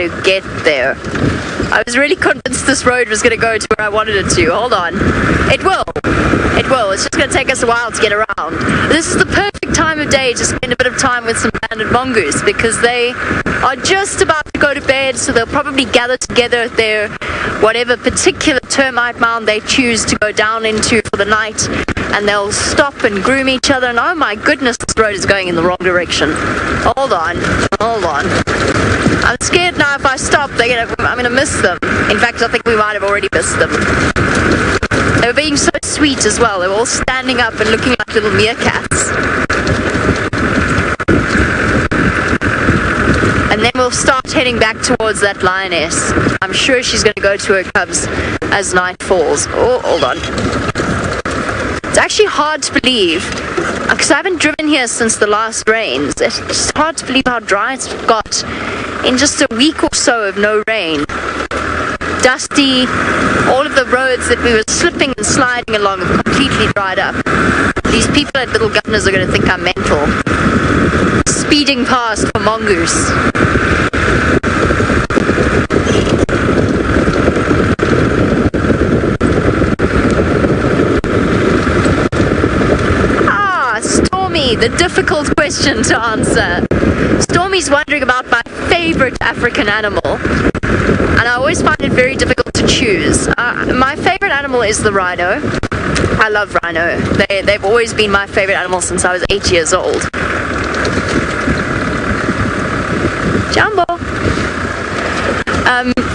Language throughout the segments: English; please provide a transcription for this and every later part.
to get there. I was really convinced this road was going to go to where I wanted it to. Hold on. It will. It will. It's just going to take us a while to get around. This is the perfect time of day to spend a bit of time with some banded mongoose because they are just about to go to bed, so they'll probably gather together at their whatever particular termite mound they choose to go down into for the night, and they'll stop and groom each other. And oh my goodness, this road is going in the wrong direction. Hold on. Hold on. I'm scared now if I stop, I'm going to miss them. In fact, I think we might have already missed them. They were being so sweet as well. They were all standing up and looking like little meerkats. And then we'll start heading back towards that lioness. I'm sure she's going to go to her cubs as night falls. Oh, hold on. It's actually hard to believe, because I haven't driven here since the last rains. It's just hard to believe how dry it's got in just a week or so of no rain. Dusty, all of the roads that we were slipping and sliding along have completely dried up. These people at Little Governors are going to think I'm mental. Speeding past for mongoose. Stormy, the difficult question to answer. Stormy's wondering about my favorite African animal, and I always find it very difficult to choose. My favorite animal is the rhino. I love rhino. They've always been my favorite animal since I was 8 years old. Jumbo!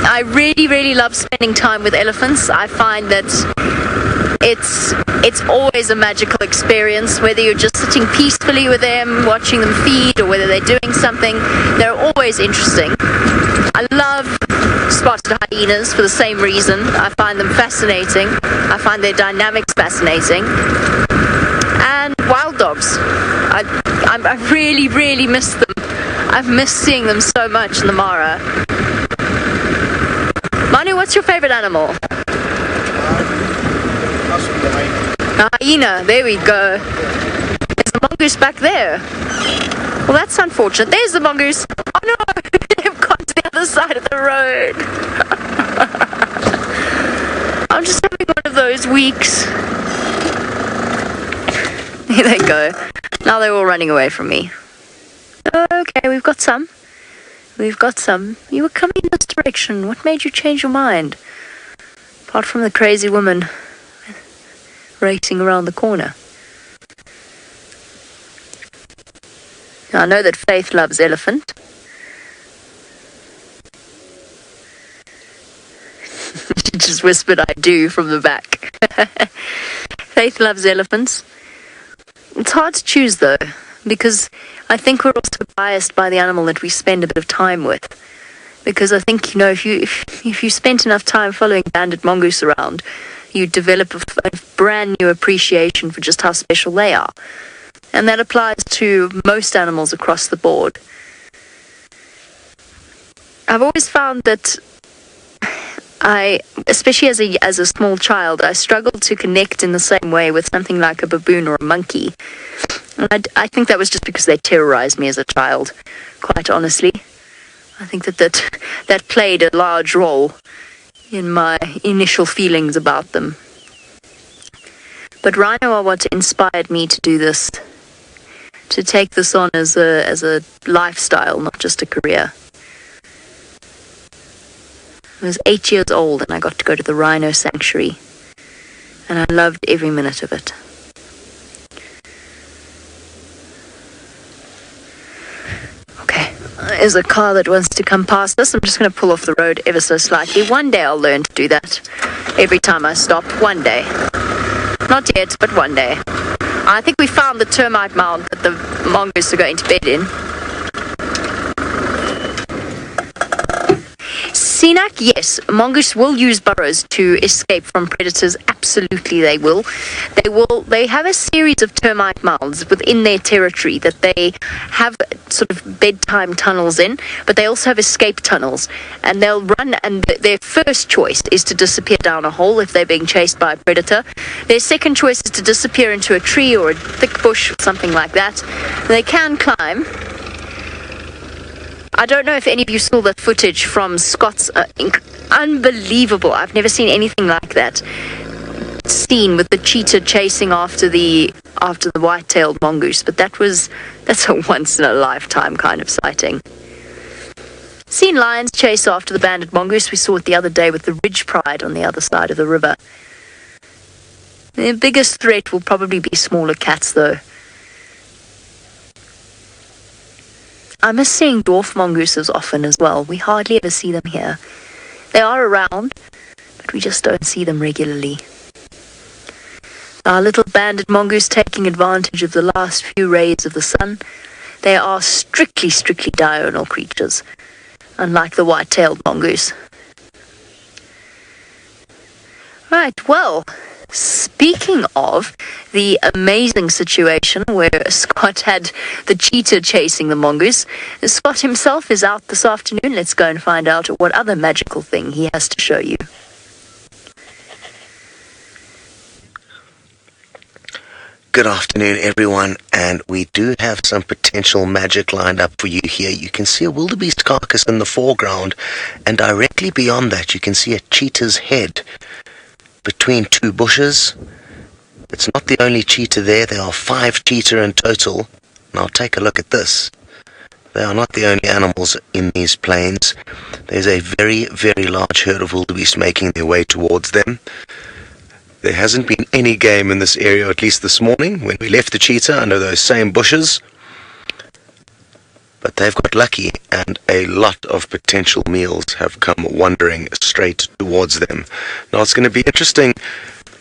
I really, really love spending time with elephants. I find that it's always a magical experience, whether you're just sitting peacefully with them, watching them feed, or whether they're doing something. They're always interesting. I love spotted hyenas for the same reason. I find them fascinating. I find their dynamics fascinating. And wild dogs. I really, really miss them. I've missed seeing them so much in the Mara. Manu, what's your favorite animal? Hyena, there we go. There's the mongoose back there. Well, that's unfortunate. There's the mongoose. Oh no, they've gone to the other side of the road. I'm just having one of those weeks. Here they go. Now they're all running away from me. Okay, we've got some. We've got some. You were coming in this direction. What made you change your mind? Apart from the crazy woman racing around the corner. Now, I know that Faith loves elephant. She just whispered, I do, from the back. Faith loves elephants. It's hard to choose, though, because I think we're also biased by the animal that we spend a bit of time with. Because I think, you know, if you spent enough time following banded mongoose around, you develop a brand new appreciation for just how special they are. And that applies to most animals across the board. I've always found that especially as a small child, I struggled to connect in the same way with something like a baboon or a monkey. And I think that was just because they terrorized me as a child, quite honestly. I think that played a large role in my initial feelings about them. But rhino are what inspired me to do this, to take this on as a lifestyle, not just a career. I was 8 years old and I got to go to the rhino sanctuary, and I loved every minute of it. Okay, there's a car that wants to come past us. I'm just going to pull off the road ever so slightly. One day I'll learn to do that. Every time I stop, one day. Not yet, but one day. I think we found the termite mound that the mongoose are going to bed in. Sinak, yes, mongoose will use burrows to escape from predators. Absolutely, they will. They have a series of termite mounds within their territory that they have sort of bedtime tunnels in, but they also have escape tunnels, and they'll run, and their first choice is to disappear down a hole if they're being chased by a predator. Their second choice is to disappear into a tree or a thick bush or something like that. They can climb. I don't know if any of you saw the footage from Scott's unbelievable. I've never seen anything like that. Scene with the cheetah chasing after the white-tailed mongoose, but that's a once-in-a-lifetime kind of sighting. Seen lions chase after the banded mongoose. We saw it the other day with the ridge pride on the other side of the river. The biggest threat will probably be smaller cats, though. I miss seeing dwarf mongooses often as well. We hardly ever see them here. They are around, but we just don't see them regularly. Our little banded mongoose taking advantage of the last few rays of the sun. They are strictly diurnal creatures, unlike the white-tailed mongoose. Right, well, speaking of the amazing situation where Scott had the cheetah chasing the mongoose, Scott himself is out this afternoon. Let's go and find out what other magical thing he has to show you. Good afternoon, everyone, and we do have some potential magic lined up for you here. You can see a wildebeest carcass in the foreground, and directly beyond that you can see a cheetah's head between two bushes. It's not the only cheetah there. There are 5 cheetah in total. Now take a look at this. They are not the only animals in these plains. There's a very large herd of wildebeest making their way towards them. There hasn't been any game in this area, at least this morning, when we left the cheetah under those same bushes. But they've got lucky, and a lot of potential meals have come wandering straight towards them. Now, it's going to be interesting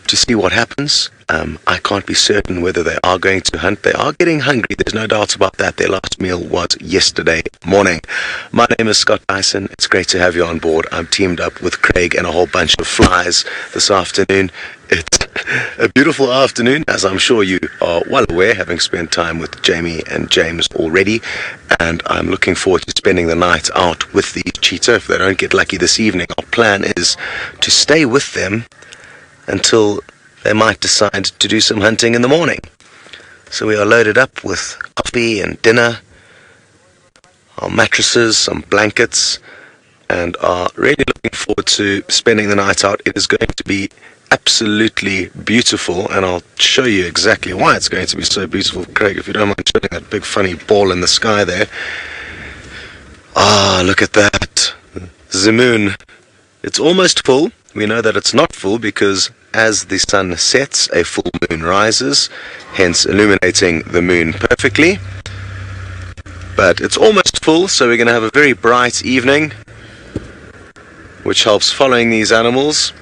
to see what happens. I can't be certain whether they are going to hunt. They are getting hungry, there's no doubt about that. Their last meal was yesterday morning. My name is Scott Dyson. It's great to have you on board. I'm teamed up with Craig and a whole bunch of flies this afternoon. It's a beautiful afternoon, as I'm sure you are well aware, having spent time with Jamie and James already, and I'm looking forward to spending the night out with the cheetah. If they don't get lucky this evening, our plan is to stay with them until they might decide to do some hunting in the morning. So we are loaded up with coffee and dinner, our mattresses, some blankets, and are really looking forward to spending the night out. It is going to be absolutely beautiful, and I'll show you exactly why it's going to be so beautiful. Craig, if you don't mind showing that big funny ball in the sky there. Ah, look at that. The moon. It's almost full. We know that it's not full because as the sun sets, a full moon rises, hence illuminating the moon perfectly. But it's almost full, so we're going to have a very bright evening, which helps following these animals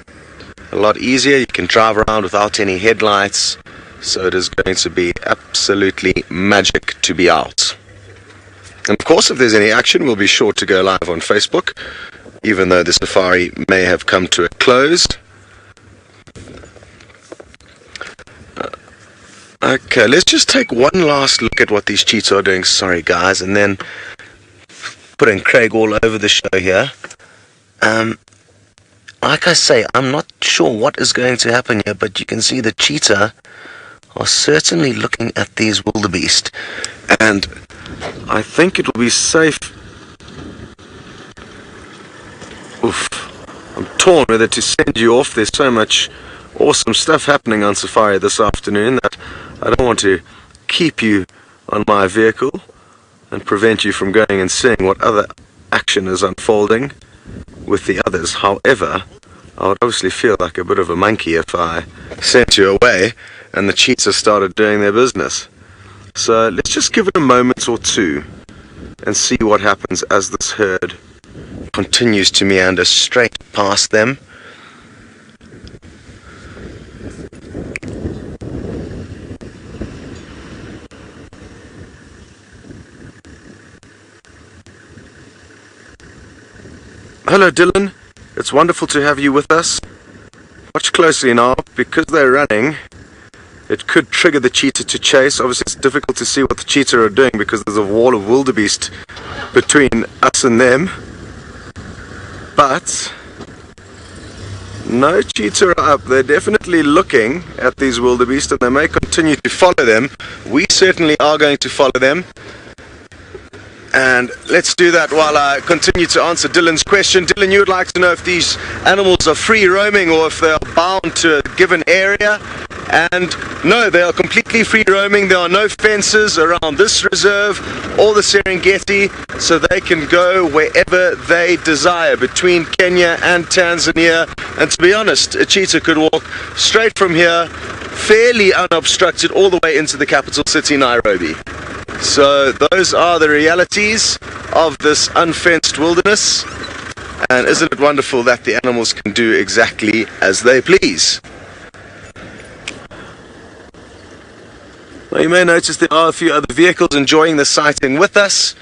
a lot easier. You can drive around without any headlights, so it is going to be absolutely magic to be out. And of course, if there's any action, we'll be sure to go live on Facebook, even though the safari may have come to a close. Okay, let's just take one last look at what these cheetah are doing. Sorry guys, and then putting Craig all over the show here. Like I say, I'm not sure what is going to happen here, but you can see the cheetah are certainly looking at these wildebeest, and I think it will be safe. Oof. I'm torn whether to send you off. There's so much awesome stuff happening on safari this afternoon that I don't want to keep you on my vehicle and prevent you from going and seeing what other action is unfolding with the others. However, I would obviously feel like a bit of a monkey if I sent you away and the cheetahs started doing their business. So let's just give it a moment or two and see what happens as this herd continues to meander straight past them. Hello Dylan, it's wonderful to have you with us. Watch closely now, because they're running, it could trigger the cheetah to chase. Obviously it's difficult to see what the cheetah are doing because there's a wall of wildebeest between us and them. But no cheetah are up. They're definitely looking at these wildebeest and they may continue to follow them. We certainly are going to follow them. And let's do that while I continue to answer Dylan's question. Dylan, you would like to know if these animals are free roaming or if they are bound to a given area. And no, they are completely free roaming. There are no fences around this reserve or the Serengeti, so they can go wherever they desire between Kenya and Tanzania. And to be honest, a cheetah could walk straight from here, fairly unobstructed, all the way into the capital city, Nairobi. So those are the realities of this unfenced wilderness. And isn't it wonderful that the animals can do exactly as they please? Well, you may notice there are a few other vehicles enjoying the sighting with us,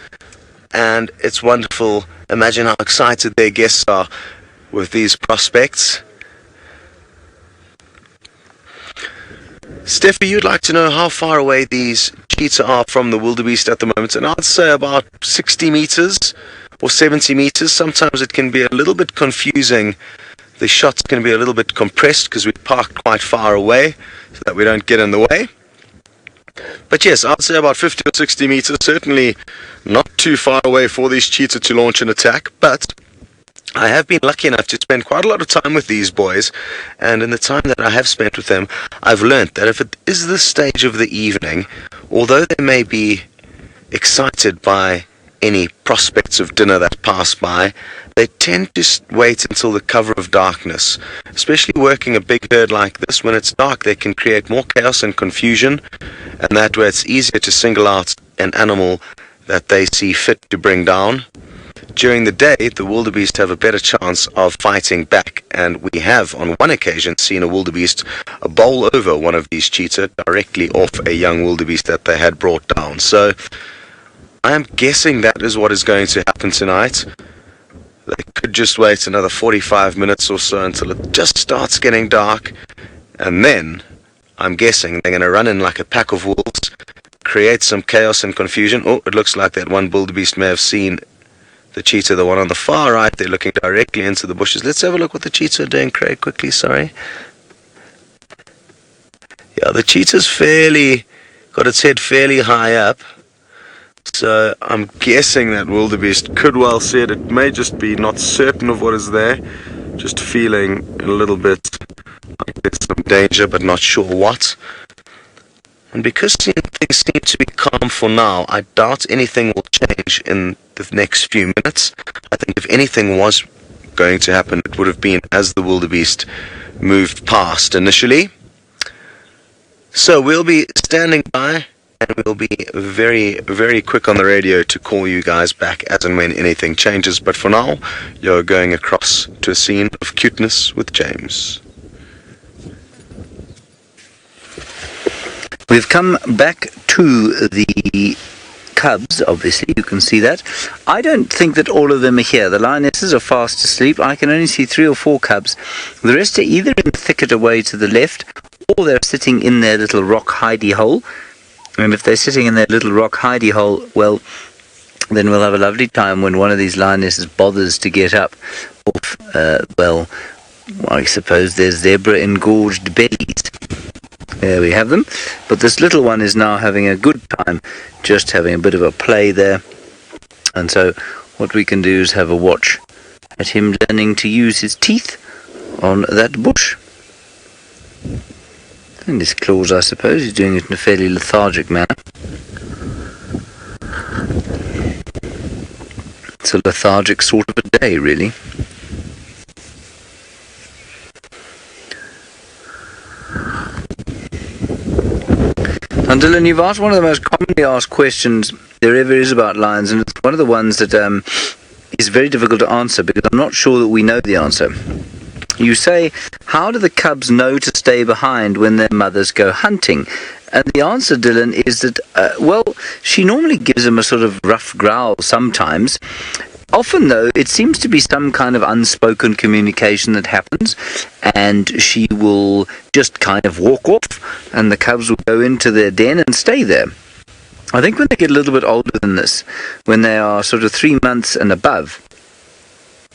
and it's wonderful. Imagine how excited their guests are with these prospects. Steffi, you'd like to know how far away these cheetah are from the wildebeest at the moment, and I'd say about 60 meters or 70 meters. Sometimes it can be a little bit confusing. The shots can be a little bit compressed because we parked quite far away so that we don't get in the way. But yes, I'd say about 50 or 60 meters, certainly not too far away for these cheetah to launch an attack. But I have been lucky enough to spend quite a lot of time with these boys, and in the time that I have spent with them, I've learnt that if it is this stage of the evening, although they may be excited by any prospects of dinner that pass by, they tend to wait until the cover of darkness. Especially working a big herd like this, when it's dark they can create more chaos and confusion, and that way it's easier to single out an animal that they see fit to bring down. During the day, the wildebeest have a better chance of fighting back, and we have on one occasion seen a wildebeest bowl over one of these cheetah directly off a young wildebeest that they had brought down. So I am guessing that is what is going to happen tonight. They could just wait another 45 minutes or so until it just starts getting dark, and then I'm guessing they're going to run in like a pack of wolves, create some chaos and confusion. Oh, it looks like that one wildebeest may have seen the cheetah, the one on the far right. They're looking directly into the bushes. Let's have a look what the cheetah are doing, Craig, quickly, sorry. Yeah, the cheetah's got its head fairly high up. So I'm guessing that wildebeest could well see it. It may just be not certain of what is there, just feeling a little bit like there's some danger, but not sure what. And because things seem to be calm for now, I doubt anything will change in the next few minutes. I think if anything was going to happen, it would have been as the wildebeest moved past initially. So we'll be standing by, and we'll be very, very quick on the radio to call you guys back as and when anything changes. But for now, you're going across to a scene of cuteness with James. We've come back to the cubs, obviously, you can see that. I don't think that all of them are here. The lionesses are fast asleep. I can only see 3 or 4 cubs. The rest are either in the thicket away to the left, or they're sitting in their little rock hidey hole. And if they're sitting in their little rock hidey hole, well, then we'll have a lovely time when one of these lionesses bothers to get up off, well, I suppose there's zebra engorged bellies. There we have them. But this little one is now having a good time, just having a bit of a play there. And so what we can do is have a watch at him learning to use his teeth on that bush. And his claws, I suppose. He's doing it in a fairly lethargic manner. It's a lethargic sort of a day, really. And Dylan, you've asked one of the most commonly asked questions there ever is about lions, and it's one of the ones that is very difficult to answer because I'm not sure that we know the answer. You say, how do the cubs know to stay behind when their mothers go hunting? And the answer, Dylan, is that, well, she normally gives them a sort of rough growl sometimes. Often, though, it seems to be some kind of unspoken communication that happens, and she will just kind of walk off, and the cubs will go into their den and stay there. I think when they get a little bit older than this, when they are sort of 3 months and above,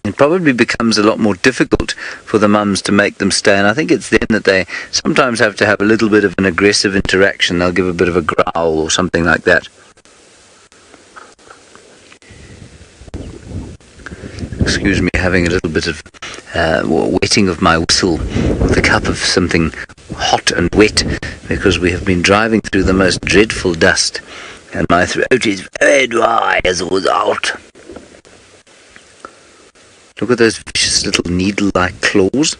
it probably becomes a lot more difficult for the mums to make them stay, and I think it's then that they sometimes have to have a little bit of an aggressive interaction. They'll give a bit of a growl or something like that. excuse me having a little bit of wetting of my whistle with a cup of something hot and wet, because we have been driving through the most dreadful dust, and my throat is very dry as a result. Look at those vicious little needle-like claws.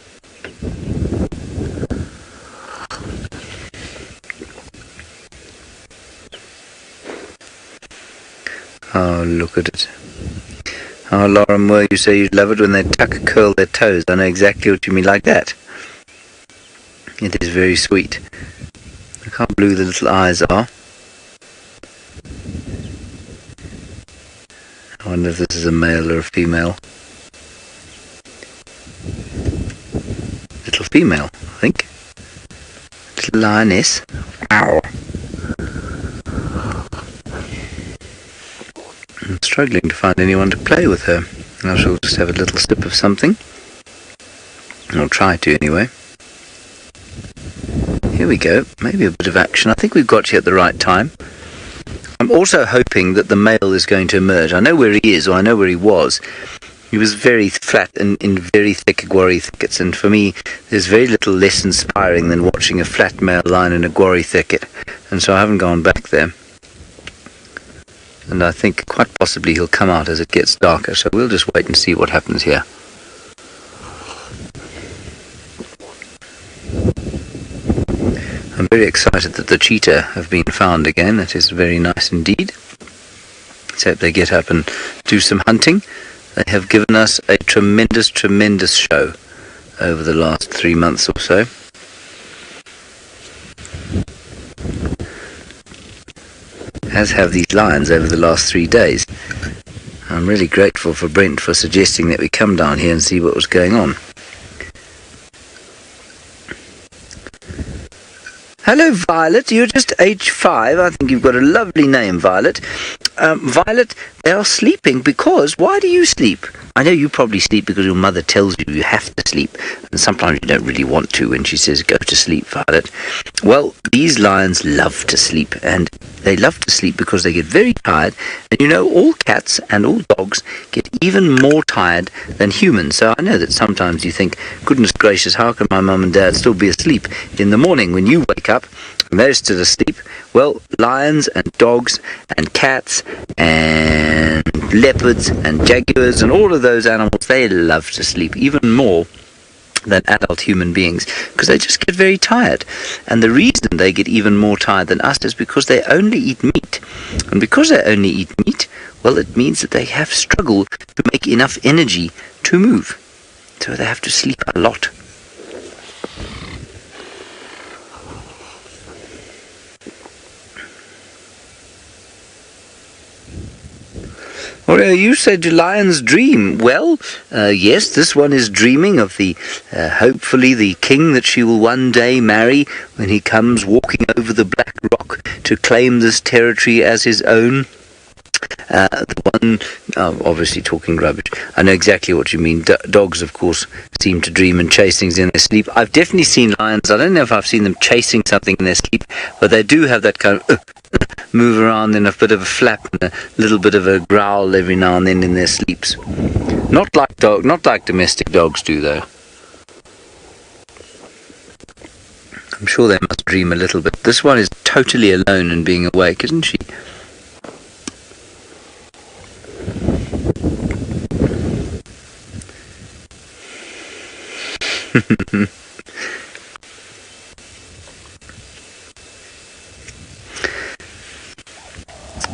Oh, look at it. Oh, Laura Moore, you say you'd love it when they curl their toes. I know exactly what you mean, like that. It is very sweet. Look how blue the little eyes are. I wonder if this is a male or a female. Little female, I think. Little lioness. Ow. I'm struggling to find anyone to play with her. I shall just have a little sip of something. I'll try to anyway. Here we go. Maybe a bit of action. I think we've got you at the right time. I'm also hoping that the male is going to emerge. I know where he is, or I know where he was. He was very flat and in very thick guarri thickets, and for me there's very little less inspiring than watching a flat male lion in a guarri thicket, and so I haven't gone back there. And I think quite possibly he'll come out as it gets darker, so we'll just wait and see what happens here. I'm very excited that the cheetah have been found again. That is very nice indeed. Let's hope they get up and do some hunting. They have given us a tremendous, tremendous show over the last 3 months or so. As have these lions over the last 3 days. I'm really grateful for Brent for suggesting that we come down here and see what was going on. Hello, Violet. You're just age 5. I think you've got a lovely name, Violet. Violet, they are sleeping because... Why do you sleep? I know you probably sleep because your mother tells you you have to sleep, and sometimes you don't really want to when she says go to sleep, Violet. Well, these lions love to sleep, and they love to sleep because they get very tired, and you know, all cats and all dogs get even more tired than humans. So I know that sometimes you think, goodness gracious, how can my mum and dad still be asleep in the morning when you wake up and they're still asleep? Well, lions and dogs and cats and leopards and jaguars and all of those animals, they love to sleep even more than adult human beings, because they just get very tired. And the reason they get even more tired than us is because they only eat meat. And because they only eat meat, well, it means that they have struggled to make enough energy to move. So they have to sleep a lot. Well, you said do lions dream? Well, yes, this one is dreaming of the, hopefully the king that she will one day marry when he comes walking over the Black Rock to claim this territory as his own. The one, obviously talking rubbish. I know exactly what you mean. Dogs, of course, seem to dream and chase things in their sleep. I've definitely seen lions. I don't know if I've seen them chasing something in their sleep, but they do have that kind of move around in a bit of a flap and a little bit of a growl every now and then in their sleeps. Not like domestic dogs do, though. I'm sure they must dream a little bit. This one is totally alone and being awake, isn't she?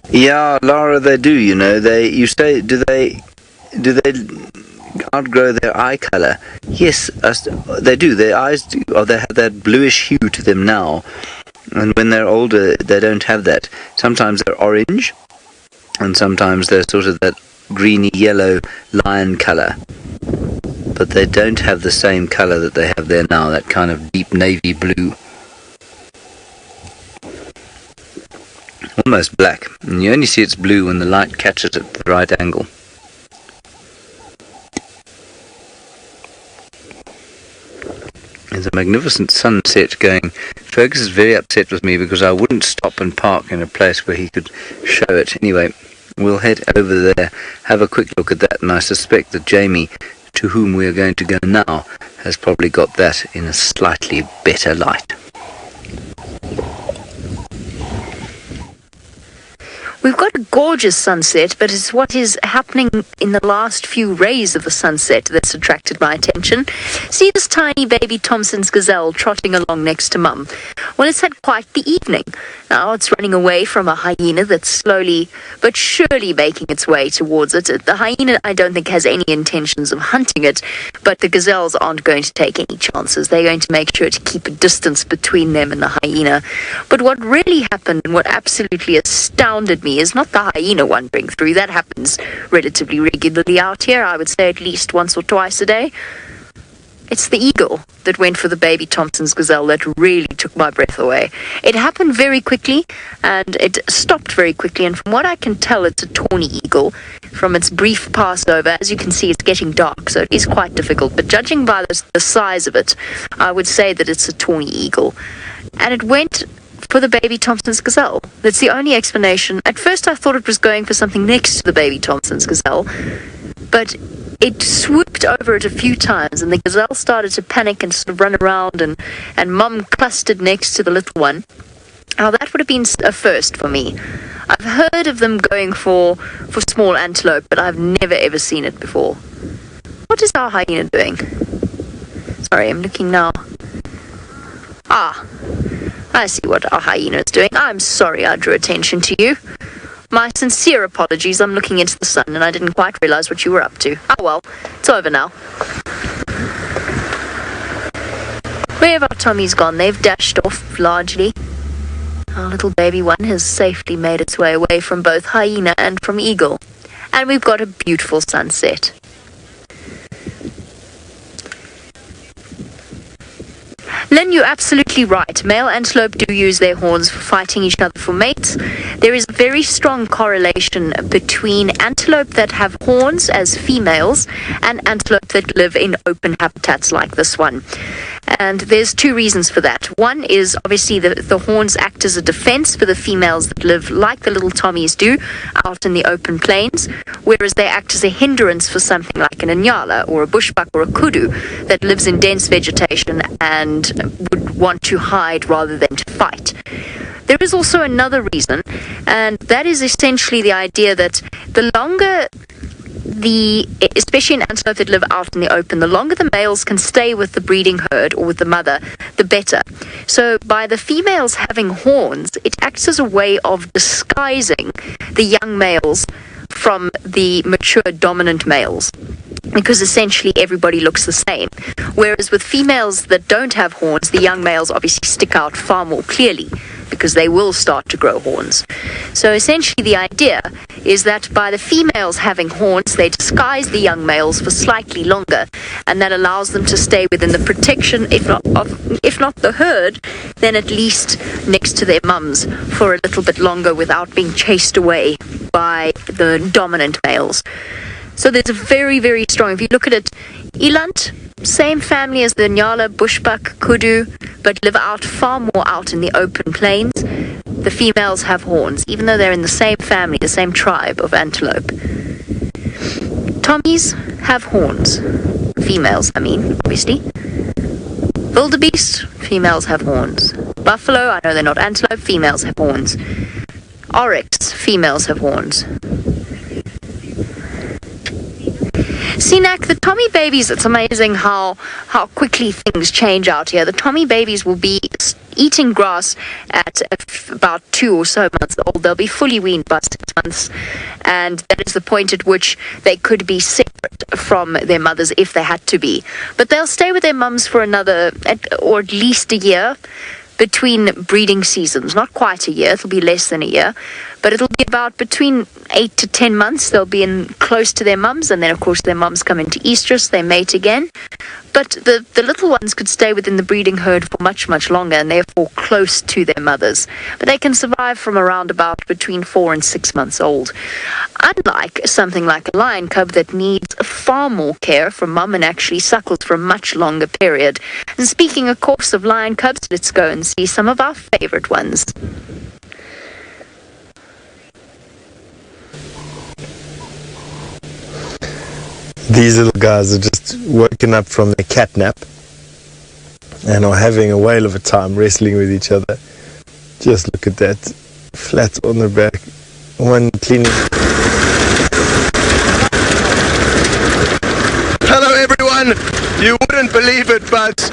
Yeah, Laura, they do, you know. You say, do they outgrow their eye colour? Yes, they do. Their eyes do, or they have that bluish hue to them now. And when they're older, they don't have that. Sometimes they're orange, and sometimes they're sort of that greeny yellow lion colour. But they don't have the same colour that they have there now, that kind of deep navy blue. Almost black, and you only see it's blue when the light catches it at the right angle. There's a magnificent sunset going. Fergus is very upset with me because I wouldn't stop and park in a place where he could show it. Anyway, we'll head over there, have a quick look at that, and I suspect that Jamie, to whom we are going to go now, has probably got that in a slightly better light. We've got a gorgeous sunset, but it's what is happening in the last few rays of the sunset that's attracted my attention. See this tiny baby Thomson's gazelle trotting along next to Mum. Well, it's had quite the evening. Now it's running away from a hyena that's slowly but surely making its way towards it. The hyena, I don't think, has any intentions of hunting it, but the gazelles aren't going to take any chances. They're going to make sure to keep a distance between them and the hyena. But what really happened and what absolutely astounded me is not the hyena wandering through. That happens relatively regularly out here, I would say at least once or twice a day. It's the eagle that went for the baby Thomson's gazelle that really took my breath away. It happened very quickly and it stopped very quickly, and from what I can tell, it's a tawny eagle. From its brief pass over, as you can see, it's getting dark, so it is quite difficult, but judging by the size of it, I would say that it's a tawny eagle. And it went for the baby Thomson's gazelle. That's the only explanation. At first I thought it was going for something next to the baby Thomson's gazelle, but it swooped over it a few times and the gazelle started to panic and sort of run around, and Mum clustered next to the little one. Now that would have been a first for me. I've heard of them going for small antelope, but I've never ever seen it before. What is our hyena doing? Sorry, I'm looking now. I see what our hyena is doing. I'm sorry I drew attention to you. My sincere apologies. I'm looking into the sun and I didn't quite realize what you were up to. Oh well, it's over now. Where have our Tommies gone? They've dashed off largely. Our little baby one has safely made its way away from both hyena and from eagle. And we've got a beautiful sunset. Lynn, you're absolutely right. Male antelope do use their horns for fighting each other for mates. There is a very strong correlation between antelope that have horns as females and antelope that live in open habitats like this one. And there's two reasons for that. One is obviously the horns act as a defense for the females that live like the little Tommies do out in the open plains, whereas they act as a hindrance for something like an Inyala or a bushbuck or a kudu that lives in dense vegetation and would want to hide rather than to fight. There is also another reason, and that is essentially the idea that the longer especially in antelope that live out in the open, the longer the males can stay with the breeding herd or with the mother, the better. So by the females having horns, it acts as a way of disguising the young males from the mature dominant males, because essentially everybody looks the same. Whereas with females that don't have horns, the young males obviously stick out far more clearly because they will start to grow horns. So essentially the idea is that by the females having horns, they disguise the young males for slightly longer, and that allows them to stay within the protection, if not the herd, then at least next to their mums for a little bit longer without being chased away by the dominant males. So there's a very, very strong, if you look at it, eland, same family as the Nyala, bushbuck, kudu, but live out far more out in the open plains. The females have horns, even though they're in the same family, the same tribe of antelope. Tommies have horns. Females, I mean, obviously. Wildebeest, females have horns. Buffalo, I know they're not antelope, females have horns. Oryx, females have horns. Sinak, the Tommy babies, it's amazing how quickly things change out here. The Tommy babies will be eating grass at about 2 or so months old. They'll be fully weaned by 6 months, and that is the point at which they could be separate from their mothers if they had to be. But they'll stay with their mums for another, or at least a year, between breeding seasons. Not quite a year, it'll be less than a year, but it'll be about between 8 to 10 months. They'll be in close to their mums, and then of course their mums come into estrus, they mate again. But the little ones could stay within the breeding herd for much, much longer, and therefore close to their mothers. But they can survive from around about between 4 and 6 months old. Unlike something like a lion cub that needs far more care from mum and actually suckles for a much longer period. And speaking, of course, of lion cubs, let's go and see some of our favorite ones. These little guys are just woken up from their cat nap and are having a whale of a time wrestling with each other. Just look at that, flat on the back, one cleaning. Hello everyone! You wouldn't believe it, but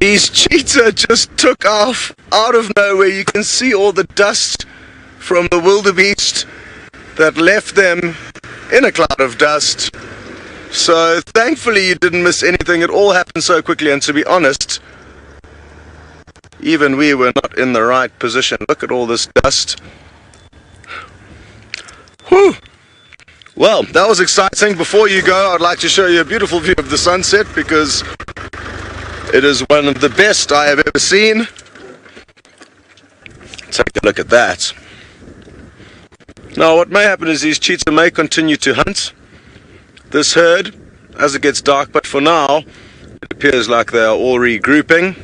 these cheetah just took off out of nowhere. You can see all the dust from the wildebeest that left them in a cloud of dust. So thankfully you didn't miss anything. It all happened so quickly, and to be honest, even we were not in the right position. Look at all this dust. Whew! Well, that was exciting. Before you go, I'd like to show you a beautiful view of the sunset, because it is one of the best I have ever seen. Take a look at that. Now, what may happen is these cheetah may continue to hunt this herd as it gets dark, but for now, it appears like they are all regrouping.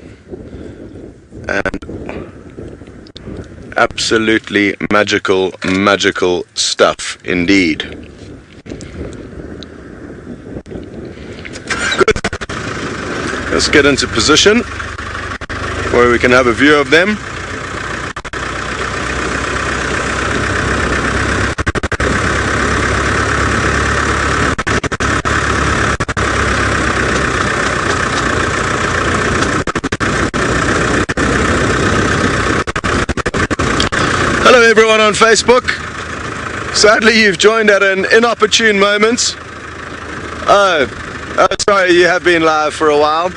And absolutely magical, magical stuff indeed. Good. Let's get into position where we can have a view of them. Hello everyone on Facebook. Sadly you've joined at an inopportune moment. Oh, sorry, you have been live for a while.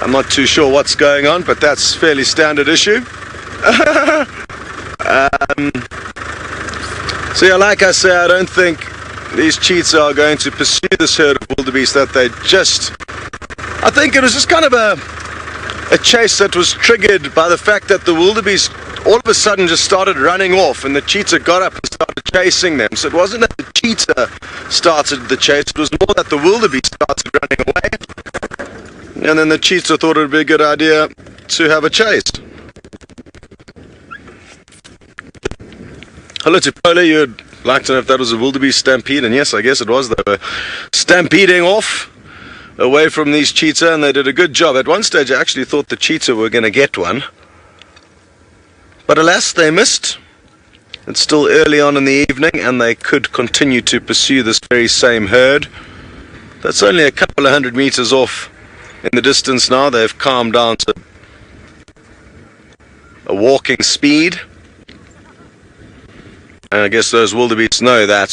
I'm not too sure what's going on, but that's fairly standard issue. So yeah, like I say, I don't think these cheetah are going to pursue this herd of wildebeest that they just... I think it was just kind of a chase that was triggered by the fact that the wildebeest all of a sudden just started running off, and the cheetah got up and started chasing them. So it wasn't that the cheetah started the chase, it was more that the wildebeest started running away, and then the cheetah thought it would be a good idea to have a chase. Hello to Polo, you'd like to know if that was a wildebeest stampede, and yes, I guess it was. They were stampeding off away from these cheetah, and they did a good job. At one stage I actually thought the cheetah were going to get one, but alas, they missed. It's still early on in the evening, and they could continue to pursue this very same herd. That's only a couple of 100 meters off in the distance now. They've calmed down to a walking speed. And I guess those wildebeest know that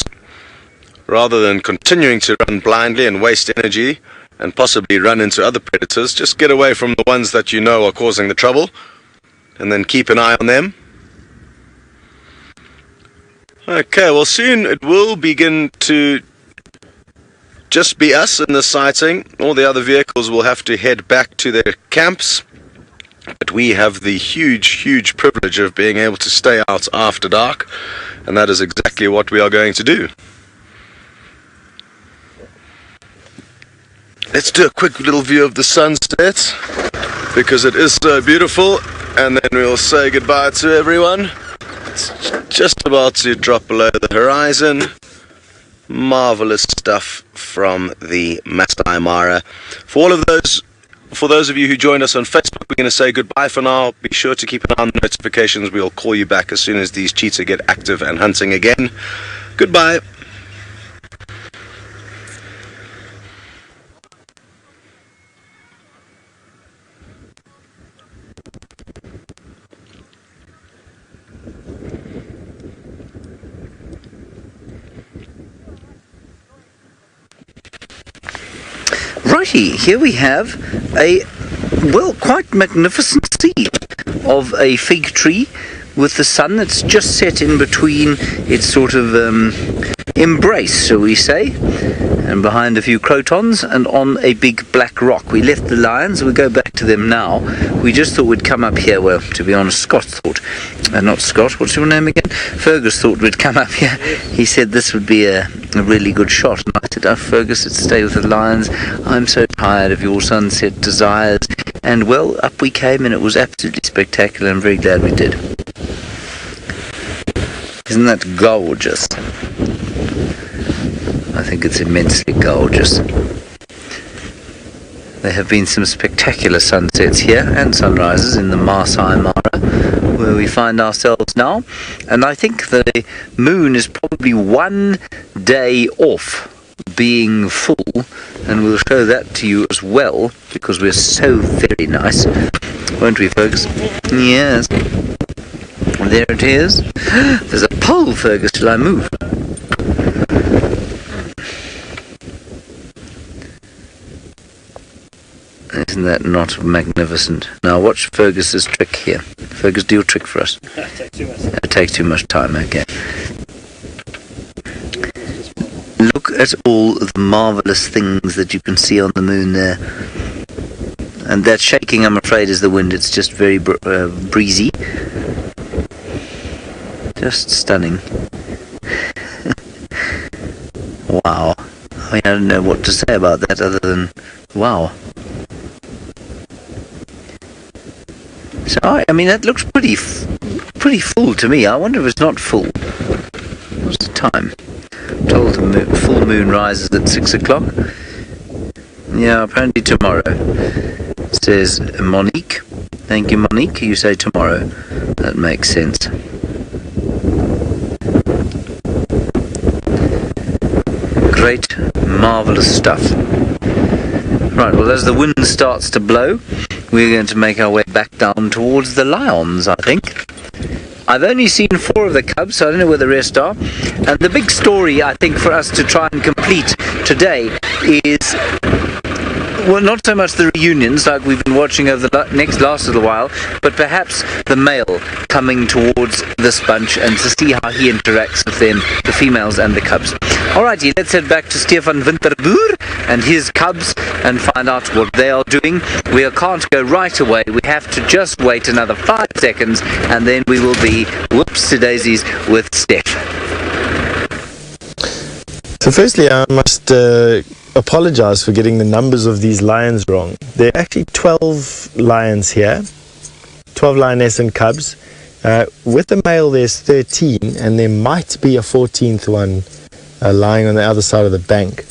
rather than continuing to run blindly and waste energy and possibly run into other predators, just get away from the ones that you know are causing the trouble, and then keep an eye on them. Okay, well soon it will begin to just be us in the sighting. All the other vehicles will have to head back to their camps, but we have the huge privilege of being able to stay out after dark, and that is exactly what we are going to do. Let's do a quick little view of the sunset, because it is so beautiful, and then we'll say goodbye to everyone. It's just about to drop below the horizon. Marvelous stuff from the Masai Mara. For those of you who joined us on Facebook, we're going to say goodbye for now. Be sure to keep an eye on the notifications. We'll call you back as soon as these cheetah get active and hunting again. Goodbye. Righty, here we have a, well, quite magnificent scene of a fig tree with the sun that's just set in between its sort of embrace, shall we say, and behind a few crotons and on a big black rock. We left the lions, we'll go back to them now. We just thought we'd come up here, well, to be honest, Scott thought, not Scott, what's your name again? Fergus thought we'd come up here. He said this would be a really good shot, and I said, oh Fergus, let's stay with the lions. I'm so tired of your sunset desires. And well, up we came, and it was absolutely spectacular. I'm very glad we did. Isn't that gorgeous? I think it's immensely gorgeous. There have been some spectacular sunsets here and sunrises in the Masai Mara, where we find ourselves now, and I think the moon is probably 1 day off being full, and we'll show that to you as well, because we're so very nice, won't we, Fergus? Yes. There it is. There's a pole, Fergus, till I move. Isn't that not magnificent? Now watch Fergus's trick here. Fergus, do your trick for us. It takes too much time, okay. Look at all the marvellous things that you can see on the moon there. And that shaking, I'm afraid, is the wind. It's just very breezy. Just stunning. Wow. I mean, I don't know what to say about that other than wow. So, I mean, that looks pretty full to me. I wonder if it's not full. What's the time? I'm told the full moon rises at 6 o'clock. Yeah, apparently tomorrow. It says Monique. Thank you, Monique. You say tomorrow. That makes sense. Great, marvellous stuff. Right, well, as the wind starts to blow, we're going to make our way back down towards the lions, I think. I've only seen 4 of the cubs, so I don't know where the rest are. And the big story, I think, for us to try and complete today is, well, not so much the reunions like we've been watching over the last little while, but perhaps the male coming towards this bunch and to see how he interacts with them, the females and the cubs. Alrighty, let's head back to Stefan Winterboer and his cubs and find out what they are doing. We can't go right away. We have to just wait another 5 seconds and then we will be whoops-to-daisies with Steph. So firstly, I must apologize for getting the numbers of these lions wrong. There are actually 12 lions here, 12 lioness and cubs. With the male there's 13 and there might be a 14th one lying on the other side of the bank.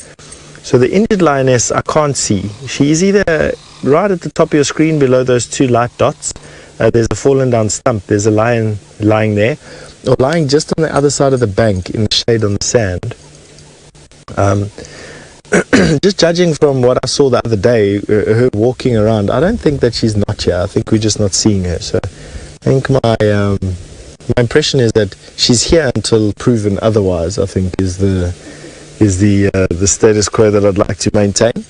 So the injured lioness I can't see. She is either right at the top of your screen below those 2 light dots. There's a fallen down stump. There's a lion lying there, or lying just on the other side of the bank in the shade on the sand. Just judging from what I saw the other day, her walking around, I don't think that she's not here. I think we're just not seeing her. So I think my impression is that she's here until proven otherwise. I think is the status quo that I'd like to maintain.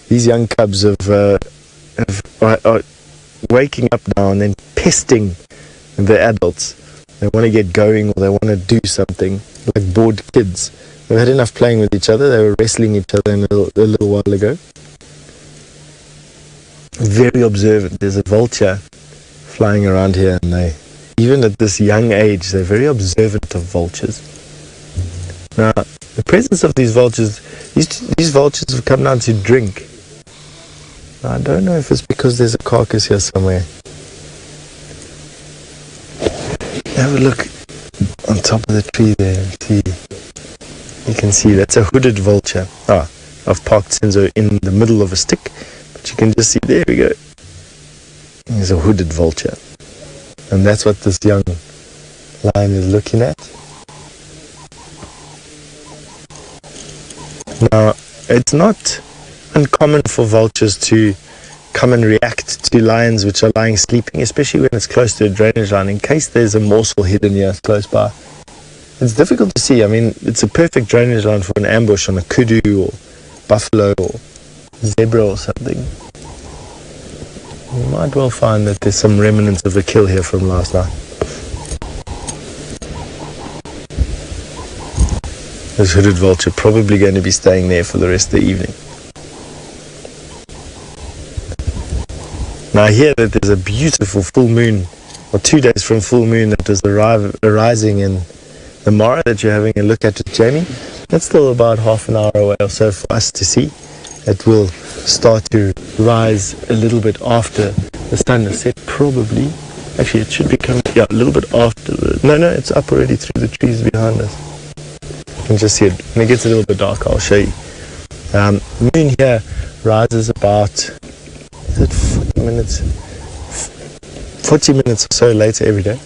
These young cubs are waking up now and then pesting the adults. They want to get going or they want to do something, like bored kids. They've had enough playing with each other. They were wrestling each other a little while ago. Very observant. There's a vulture flying around here, and even at this young age, they're very observant of vultures. Now, the presence of these vultures, these vultures have come down to drink. Now, I don't know if it's because there's a carcass here somewhere. Have a look on top of the tree there and see. You can see that's a hooded vulture. I've parked Senzo in the middle of a stick, but you can just see, there we go. There's a hooded vulture. And that's what this young lion is looking at. Now, it's not uncommon for vultures to come and react to lions which are lying sleeping, especially when it's close to a drainage line, in case there's a morsel hidden here close by. It's difficult to see. I mean, it's a perfect drainage line for an ambush on a kudu or buffalo or zebra or something. You might well find that there's some remnants of a kill here from last night. This hooded vulture probably going to be staying there for the rest of the evening. Now I hear that there's a beautiful full moon, or 2 days from full moon, that is arising in the Mara that you're having a look at with Jamie. That's still about half an hour away or so for us to see. It will start to rise a little bit after the sun has set, probably. Actually, it should be coming, a little bit after. No, it's up already through the trees behind us. can just see it. When it gets a little bit darker, I'll show you. The moon here rises about, is it 40 minutes? 40 minutes or so later every day.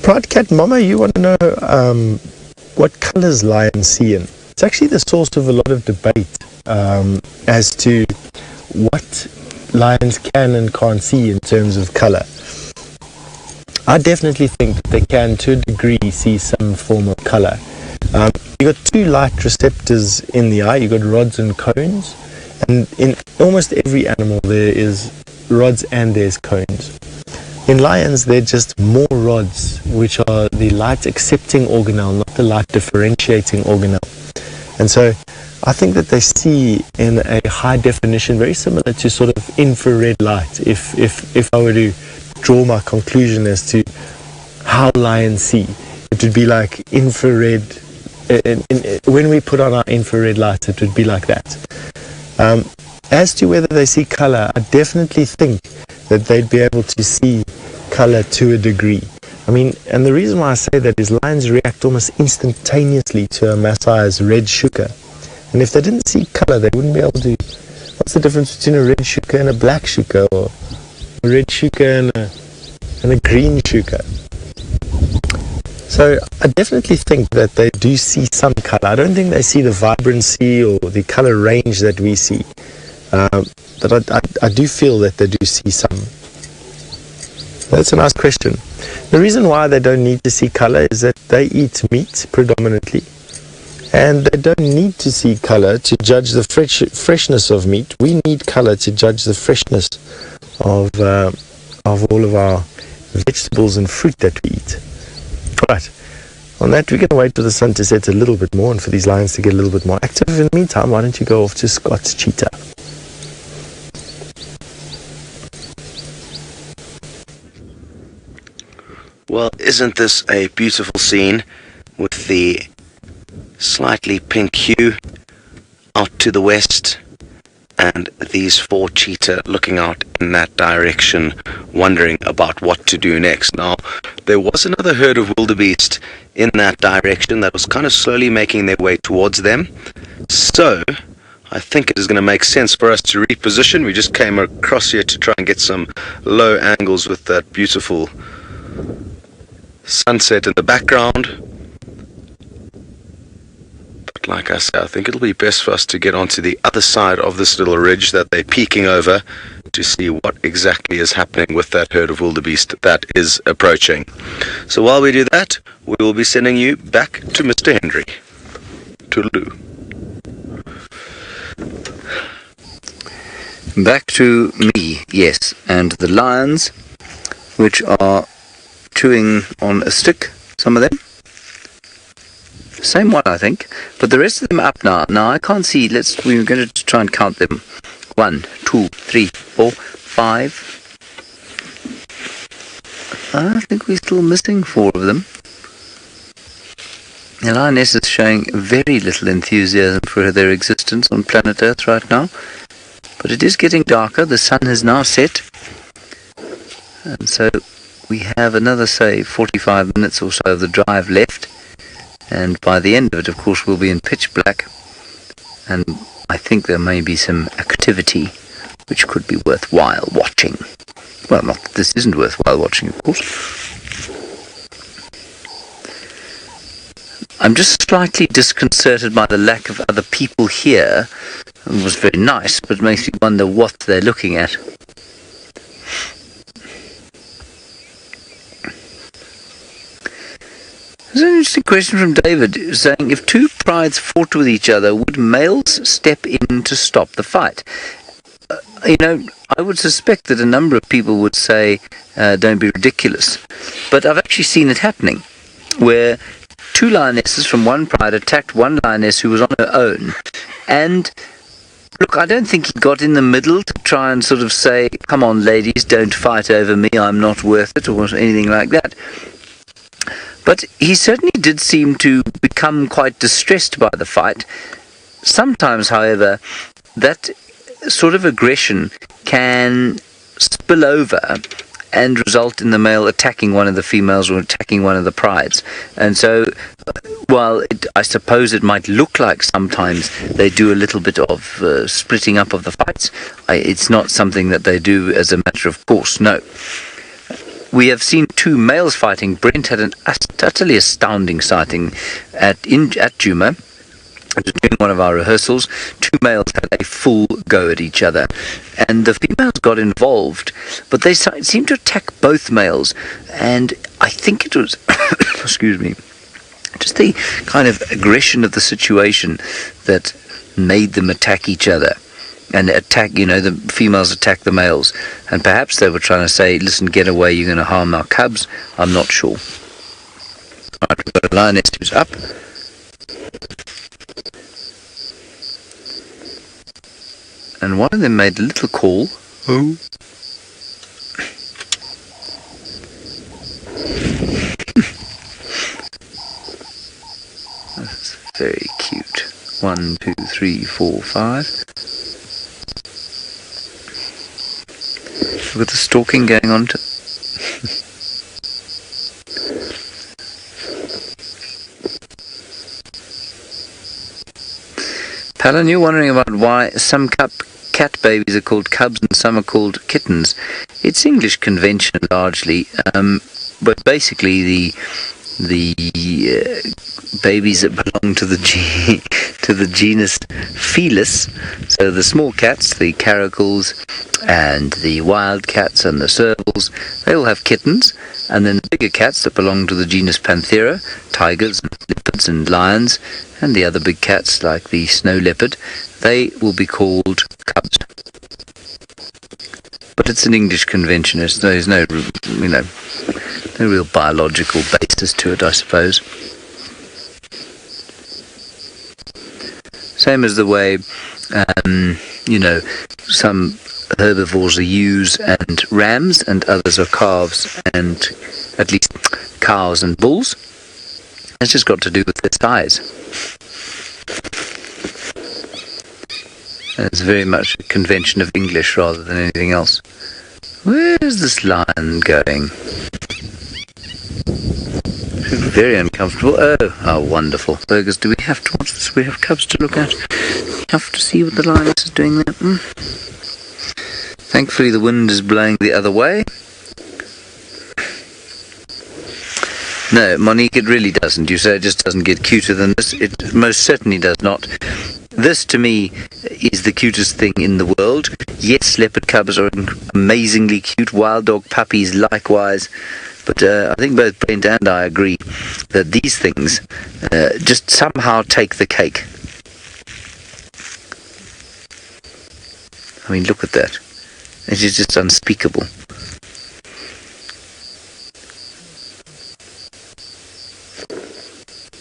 Pride Cat Mama, you want to know what colours lions see in? It's actually the source of a lot of debate as to what lions can and can't see in terms of colour. I definitely think that they can, to a degree, see some form of colour. You've got two light receptors in the eye. You've got rods and cones, and in almost every animal there is rods and there's cones. In lions, they're just more rods, which are the light accepting organelle, not the light differentiating organelle. And so I think that they see in a high definition, very similar to sort of infrared light. If I were to draw my conclusion as to how lions see, it would be like infrared. When we put on our infrared lights, it would be like that. As to whether they see color, I definitely think that they'd be able to see color to a degree. I mean, and the reason why I say that is lions react almost instantaneously to a Maasai's red shuka. And if they didn't see color, they wouldn't be able to. What's the difference between a red shuka and a black shuka, or a red shuka and a green shuka? So I definitely think that they do see some color. I don't think they see the vibrancy or the color range that we see. But I do feel that they do see some. That's a nice question. The reason why they don't need to see color is that they eat meat predominantly, and they don't need to see color to judge the freshness of meat. We need color to judge the freshness of all of our vegetables and fruit that we eat. Right. On that, we're going to wait for the sun to set a little bit more and for these lions to get a little bit more active. In the meantime, why don't you go off to Scott's cheetah? Well, isn't this a beautiful scene with the slightly pink hue out to the west and these four cheetah looking out in that direction, wondering about what to do next. Now, there was another herd of wildebeest in that direction that was kind of slowly making their way towards them. So, I think it is going to make sense for us to reposition. We just came across here to try and get some low angles with that beautiful sunset in the background. But like I said, I think it'll be best for us to get onto the other side of this little ridge that they're peeking over to see what exactly is happening with that herd of wildebeest that is approaching. So while we do that, we will be sending you back to Mr. Henry. Toodaloo. Back to me, yes, and the lions, which are chewing on a stick, some of them. Same one, I think, but the rest of them up now. Now I can't see. We're going to try and count them. 1, 2, 3, 4, 5. I think we're still missing 4 of them. The lioness is showing very little enthusiasm for their existence on planet Earth right now. But it is getting darker. The sun has now set. And so we have another, say, 45 minutes or so of the drive left. And by the end of it, of course, we'll be in pitch black. And I think there may be some activity which could be worthwhile watching. Well, not that this isn't worthwhile watching, of course. I'm just slightly disconcerted by the lack of other people here. It was very nice, but makes me wonder what they're looking at. There's an interesting question from David saying, if two prides fought with each other, would males step in to stop the fight? I would suspect that a number of people would say, don't be ridiculous. But I've actually seen it happening, where 2 lionesses from one pride attacked one lioness who was on her own. And look, I don't think he got in the middle to try and sort of say, come on ladies, don't fight over me, I'm not worth it, or anything like that. But he certainly did seem to become quite distressed by the fight. Sometimes, however, that sort of aggression can spill over and result in the male attacking one of the females or attacking one of the prides. And so, while I suppose it might look like sometimes they do a little bit of splitting up of the fights, it's not something that they do as a matter of course, no. We have seen two males fighting. Brent had an utterly astounding sighting at Djuma. During one of our rehearsals, two males had a full go at each other, and the females got involved, but they seemed to attack both males, and I think it was, excuse me, just the kind of aggression of the situation that made them attack each other. And attack, the females attack the males. And perhaps they were trying to say, listen, get away, you're going to harm our cubs. I'm not sure. Alright, we've got a lioness who's up. And one of them made a little call. Oh. That's very cute. 1, 2, 3, 4, 5. Look at the stalking going on. Palin, you're wondering about why some cat babies are called cubs and some are called kittens. It's English convention largely, but basically the babies that belong to the genus Felis, so the small cats, the caracals and the wild cats and the servals, they all have kittens, and then the bigger cats that belong to the genus Panthera, tigers and leopards and lions, and the other big cats like the snow leopard, they will be called cubs. But it's an English convention. There's no real biological basis to it, I suppose. Same as the way, some herbivores are ewes and rams, and others are calves, and at least cows and bulls. It's just got to do with their size. And it's very much a convention of English rather than anything else. Where's this lion going? Very uncomfortable. Oh, wonderful. Burgers, do we have to watch this? We have cubs to look at. We have to see what the lioness is doing there. Thankfully, the wind is blowing the other way. No, Monique, it really doesn't. You say it just doesn't get cuter than this. It most certainly does not. This, to me, is the cutest thing in the world. Yes, leopard cubs are amazingly cute. Wild dog puppies, likewise. But I think both Brent and I agree that these things just somehow take the cake. I mean, look at that. It is just unspeakable.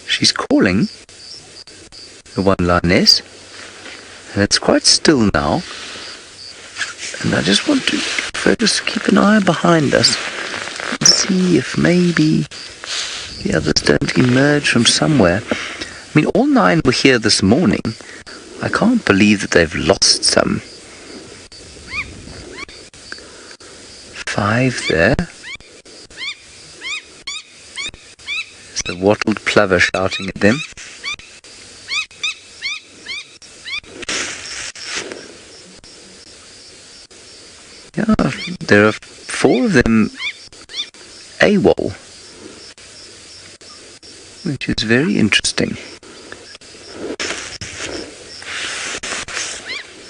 She's calling the one lioness, and it's quite still now. And I just want to focus, keep an eye behind us, and see if maybe the others don't emerge from somewhere. I mean, all 9 were here this morning. I can't believe that they've lost some. 5 there. There's the wattled plover shouting at them. Yeah, there are 4 of them AWOL, which is very interesting.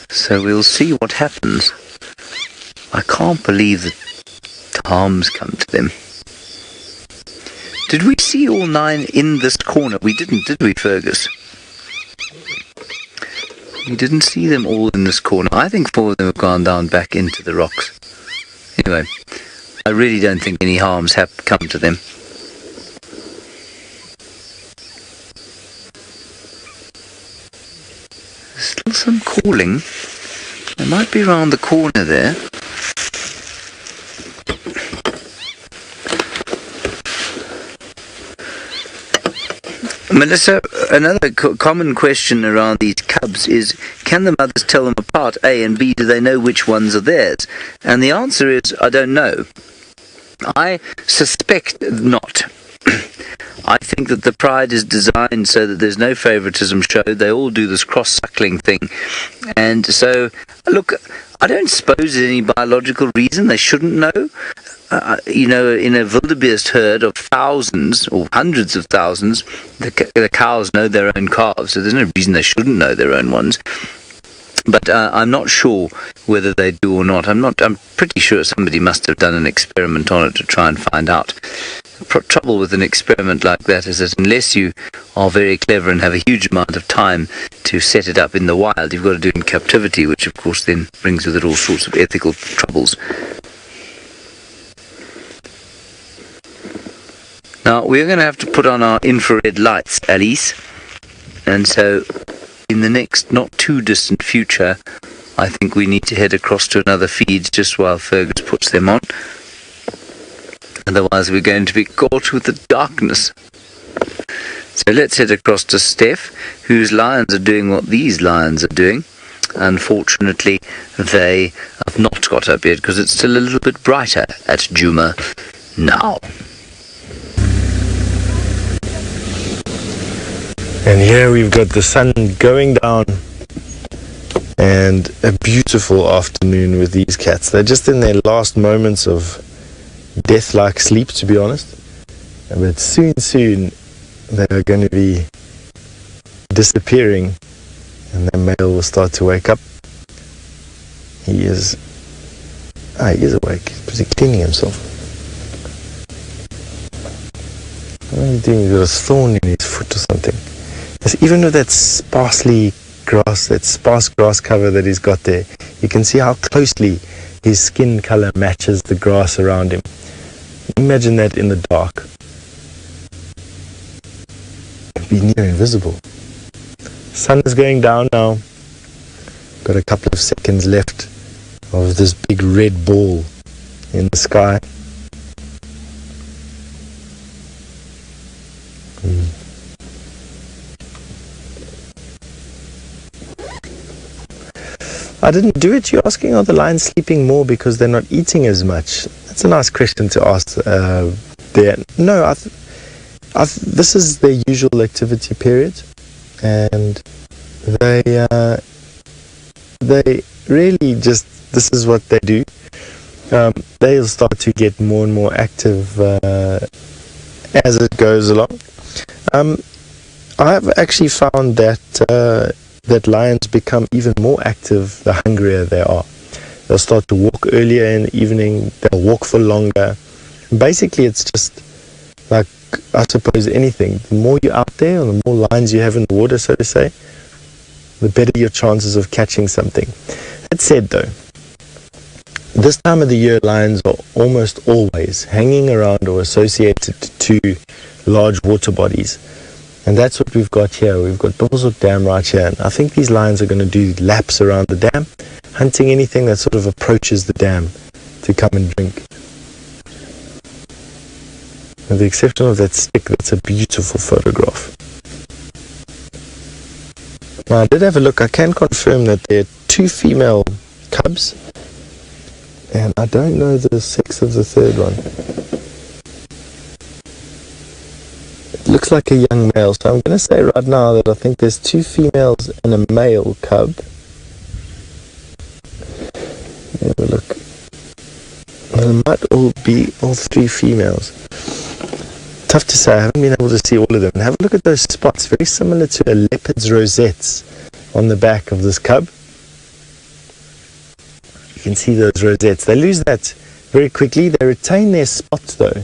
So we'll see what happens. I can't believe that Tom's come to them. Did we see all 9 in this corner? We didn't, did we, Fergus? We didn't see them all in this corner. I think 4 of them have gone down back into the rocks. Anyway, I really don't think any harms have come to them. There's still some calling. They might be around the corner there. Melissa, another common question around these cubs is, can the mothers tell them apart, A, and B, do they know which ones are theirs? And the answer is, I don't know. I suspect not. I think that the pride is designed so that there's no favoritism showed. They all do this cross-suckling thing. And so, look, I don't suppose there's any biological reason they shouldn't know. In a wildebeest herd of thousands or hundreds of thousands, the cows know their own calves, so there's no reason they shouldn't know their own ones. But I'm not sure whether they do or not. I'm pretty sure somebody must have done an experiment on it to try and find out. The trouble with an experiment like that is that unless you are very clever and have a huge amount of time to set it up in the wild, you've got to do it in captivity, which of course then brings with it all sorts of ethical troubles. Now, we're going to have to put on our infrared lights, Alice. And so, in the next not too distant future, I think we need to head across to another feed just while Fergus puts them on. Otherwise, we're going to be caught with the darkness. So let's head across to Steph, whose lions are doing what these lions are doing. Unfortunately, they have not got up yet because it's still a little bit brighter at Djuma now. And here we've got the sun going down and a beautiful afternoon with these cats. They're just in their last moments of death-like sleep, to be honest. But soon they're going to be disappearing and the male will start to wake up. He is awake. He's busy cleaning himself. What are you doing? He's got a thorn in his foot or something. Even with that sparse grass cover that he's got there, you can see how closely his skin color matches the grass around him. Imagine that in the dark. It'd be near invisible. Sun is going down now. Got a couple of seconds left of this big red ball in the sky. I didn't do it. You're asking, are the lions sleeping more because they're not eating as much? That's a nice question to ask there. No, this is their usual activity period, and they really just, this is what they do. They'll start to get more and more active as it goes along. I've actually found that lions become even more active the hungrier they are. They'll start to walk earlier in the evening, they'll walk for longer. Basically, it's just like, I suppose, anything. The more you're out there, or the more lines you have in the water, so to say, the better your chances of catching something. That said, though, this time of the year, lions are almost always hanging around or associated to large water bodies. And that's what we've got here. We've got Bubblesook Dam right here. And I think these lions are going to do laps around the dam, hunting anything that sort of approaches the dam to come and drink. With the exception of that stick, that's a beautiful photograph. Now, I did have a look. I can confirm that there are 2 female cubs. And I don't know the sex of the third one. Looks like a young male, so I'm going to say right now that I think there's 2 females and a male cub. Have a look. Well, it might all be all 3 females. Tough to say. I haven't been able to see all of them. And have a look at those spots, very similar to a leopard's rosettes on the back of this cub. You can see those rosettes. They lose that very quickly. They retain their spots though.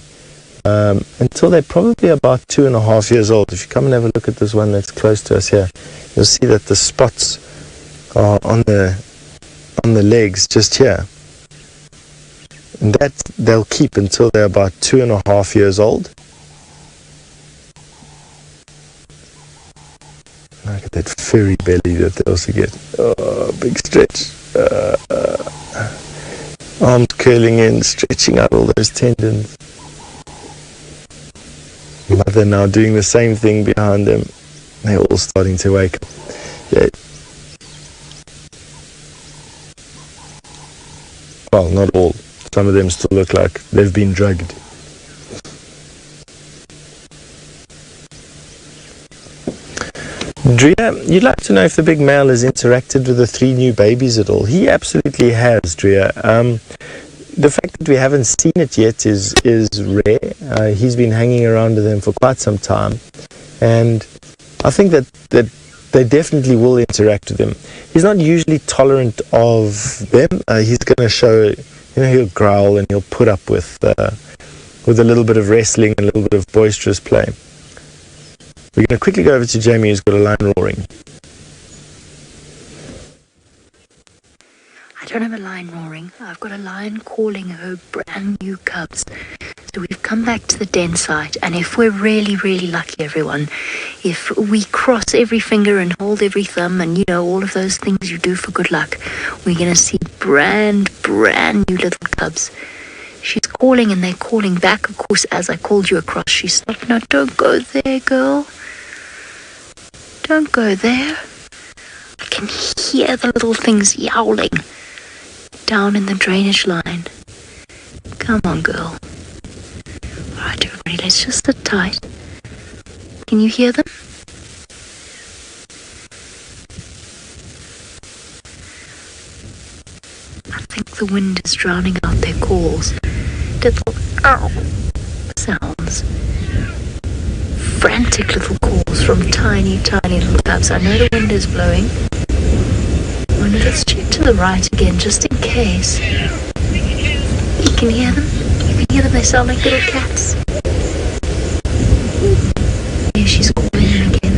Until they're probably about 2.5 years old. If you come and have a look at this one that's close to us here, you'll see that the spots are on the legs just here, and that they'll keep until they're about 2.5 years old. Look at that furry belly that they also get. Oh, big stretch. Arms curling in, stretching out all those tendons. Mother now doing the same thing behind them. They're all starting to wake up. Yeah. Well, not all. some of them still look like they've been drugged. Drea, you'd like to know if the big male has interacted with the 3 new babies at all? He absolutely has, Drea. The fact that we haven't seen it yet is rare. He's been hanging around with them for quite some time, and I think that they definitely will interact with him. He's not usually tolerant of them. He's going to show, he'll growl and he'll put up with a little bit of wrestling and a little bit of boisterous play. We're going to quickly go over to Jamie, who's got a lion roaring. I don't have a lion roaring. I've got a lion calling her brand new cubs. So we've come back to the den site, and if we're really, really lucky, everyone, if we cross every finger and hold every thumb and, all of those things you do for good luck, we're going to see brand new little cubs. She's calling and they're calling back, of course, as I called you across. She stopped. No, don't go there, girl. Don't go there. I can hear the little things yowling down in the drainage line. Come on, girl. Alright, everybody, let's just sit tight. Can you hear them? I think the wind is drowning out their calls. Little ow sounds. Frantic little calls from tiny little cubs. I know the wind is blowing. Oh no, let's check to the right again, just in case. You can hear them? You can hear them, they sound like little cats. Here she's calling them again.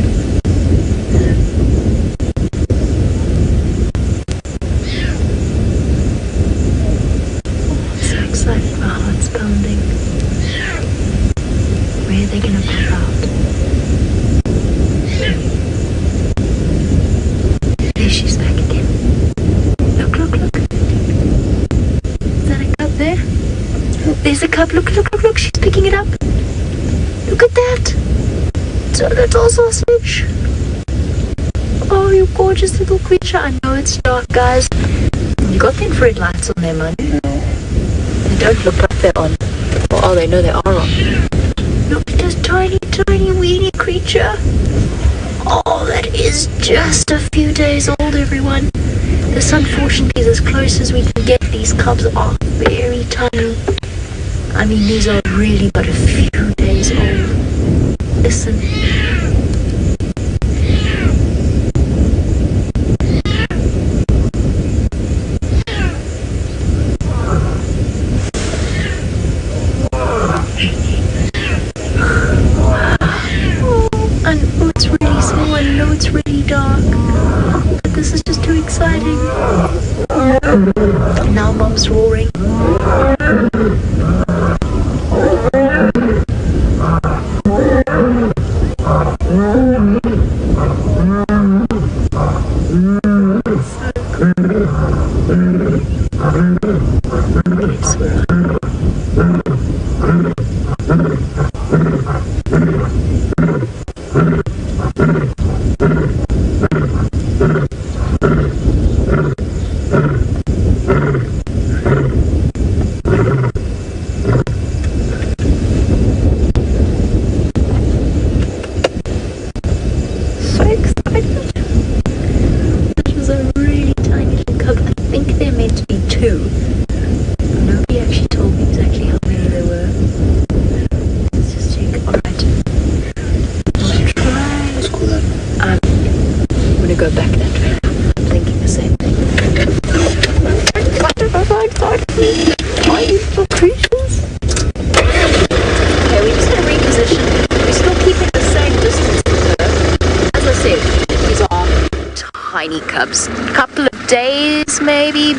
Oh, I'm so excited, my heart's pounding. Where are they gonna pop out? There she's back again. Look. Is that a cub there? There's a cub. Look. She's picking it up. Look at that. It's a little sausage. Oh, you gorgeous little creature. I know it's dark, guys. You got the infrared lights on there, man. They don't look like they're on. Or are they? No, they are on. Look at this tiny weeny creature. Oh, that is just a few days old, everyone. This unfortunately is as close as we can get. These cubs are very tiny. I mean, these are really but a few days old. Listen. It's really small. I know it's really dark, but this is just too exciting. Now Mom's roaring. Cubs. Couple of days, maybe,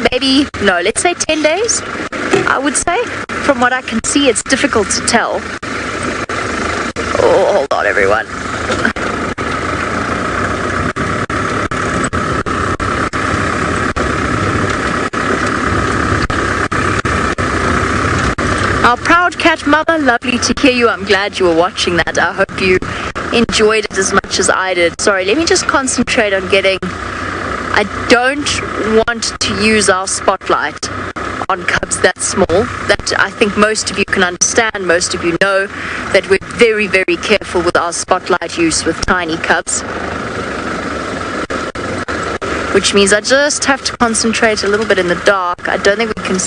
no, let's say 10 days, I would say. From what I can see, it's difficult to tell. Oh, hold on, everyone. Our proud cat mother, lovely to hear you. I'm glad you were watching that. I hope you enjoyed it as much as I did. Sorry, let me just concentrate on getting I don't want to use our spotlight on cubs that small. That I think most of you can understand, most of you know that we're very, very careful with our spotlight use with tiny cubs. Which means I just have to concentrate a little bit in the dark. I don't think we can...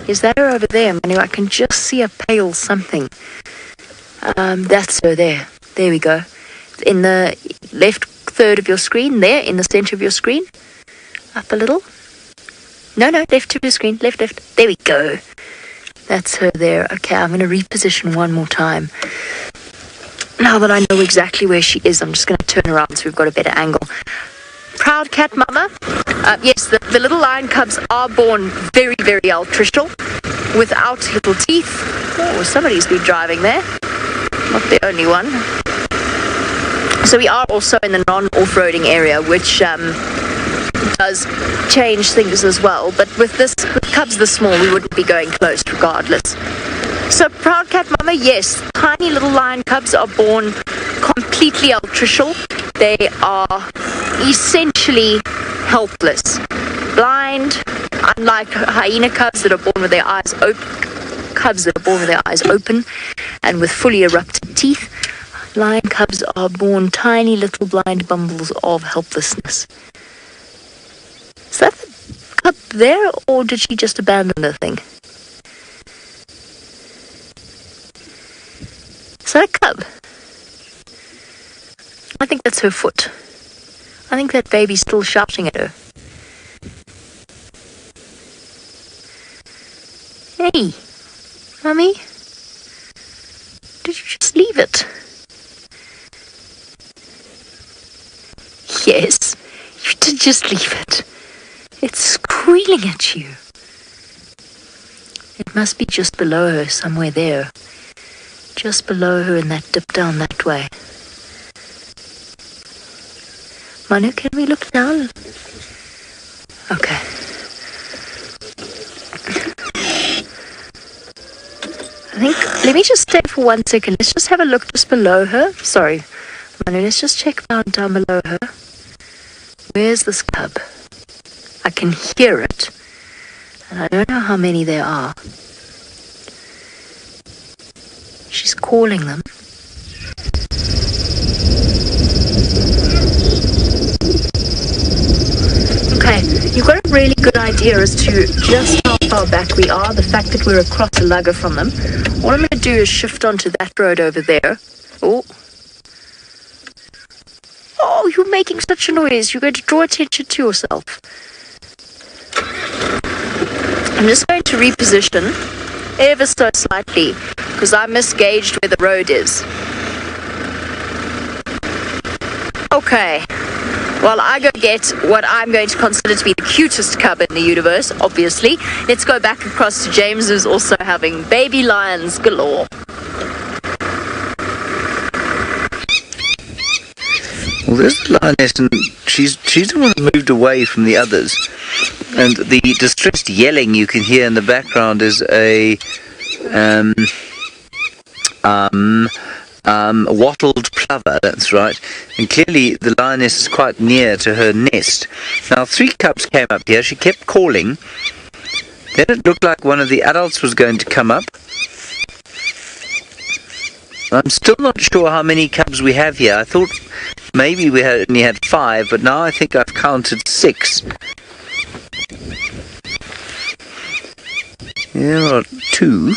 Is that her over there, Manu? I can just see a pale something. That's her there. There we go. In the left third of your screen, there, in the center of your screen. Up a little. No, left of your screen. Left. There we go. That's her there. Okay, I'm going to reposition one more time. Now that I know exactly where she is, I'm just going to turn around so we've got a better angle. Proud cat mama. Yes, the little lion cubs are born very, very altricial, without little teeth. Oh, somebody's been driving there. Not the only one. So we are also in the non-off-roading area, which does change things as well. But with cubs this small, we wouldn't be going close regardless. So proud cat mama, yes, tiny little lion cubs are born completely altricial. They are essentially helpless, blind, unlike hyena cubs that are born with their eyes open, and with fully erupted teeth. Lion cubs are born tiny little blind bumbles of helplessness. Is that the cub there, or did she just abandon the thing? Is that a cub? I think that's her foot. I think that baby's still shouting at her. Hey, Mummy, did you just leave it? Yes, you did just leave it. It's squealing at you. It must be just below her, somewhere there. Just below her in that dip down that way. Manu, can we look down? Okay. Let me just stay for 1 second. Let's just have a look just below her. Sorry, Manu, let's just check down below her. Where's this cub? I can hear it, and I don't know how many there are. She's calling them. Okay, you've got a really good idea as to just how far back we are, the fact that we're across a lugger from them. What I'm going to do is shift onto that road over there. Oh, you're making such a noise. You're going to draw attention to yourself. I'm just going to reposition ever so slightly because I misgauged where the road is. Okay. Well, I go get what I'm going to consider to be the cutest cub in the universe, obviously. Let's go back across to James, who's also having baby lions galore. Well, there's the lioness, and she's the one that moved away from the others. And the distressed yelling you can hear in the background is a wattled plover, that's right. And clearly the lioness is quite near to her nest. Now 3 cubs came up here. She kept calling. Then it looked like one of the adults was going to come up. I'm still not sure how many cubs we have here. I thought maybe we only had 5, but now I think I've counted 6. Here are 2.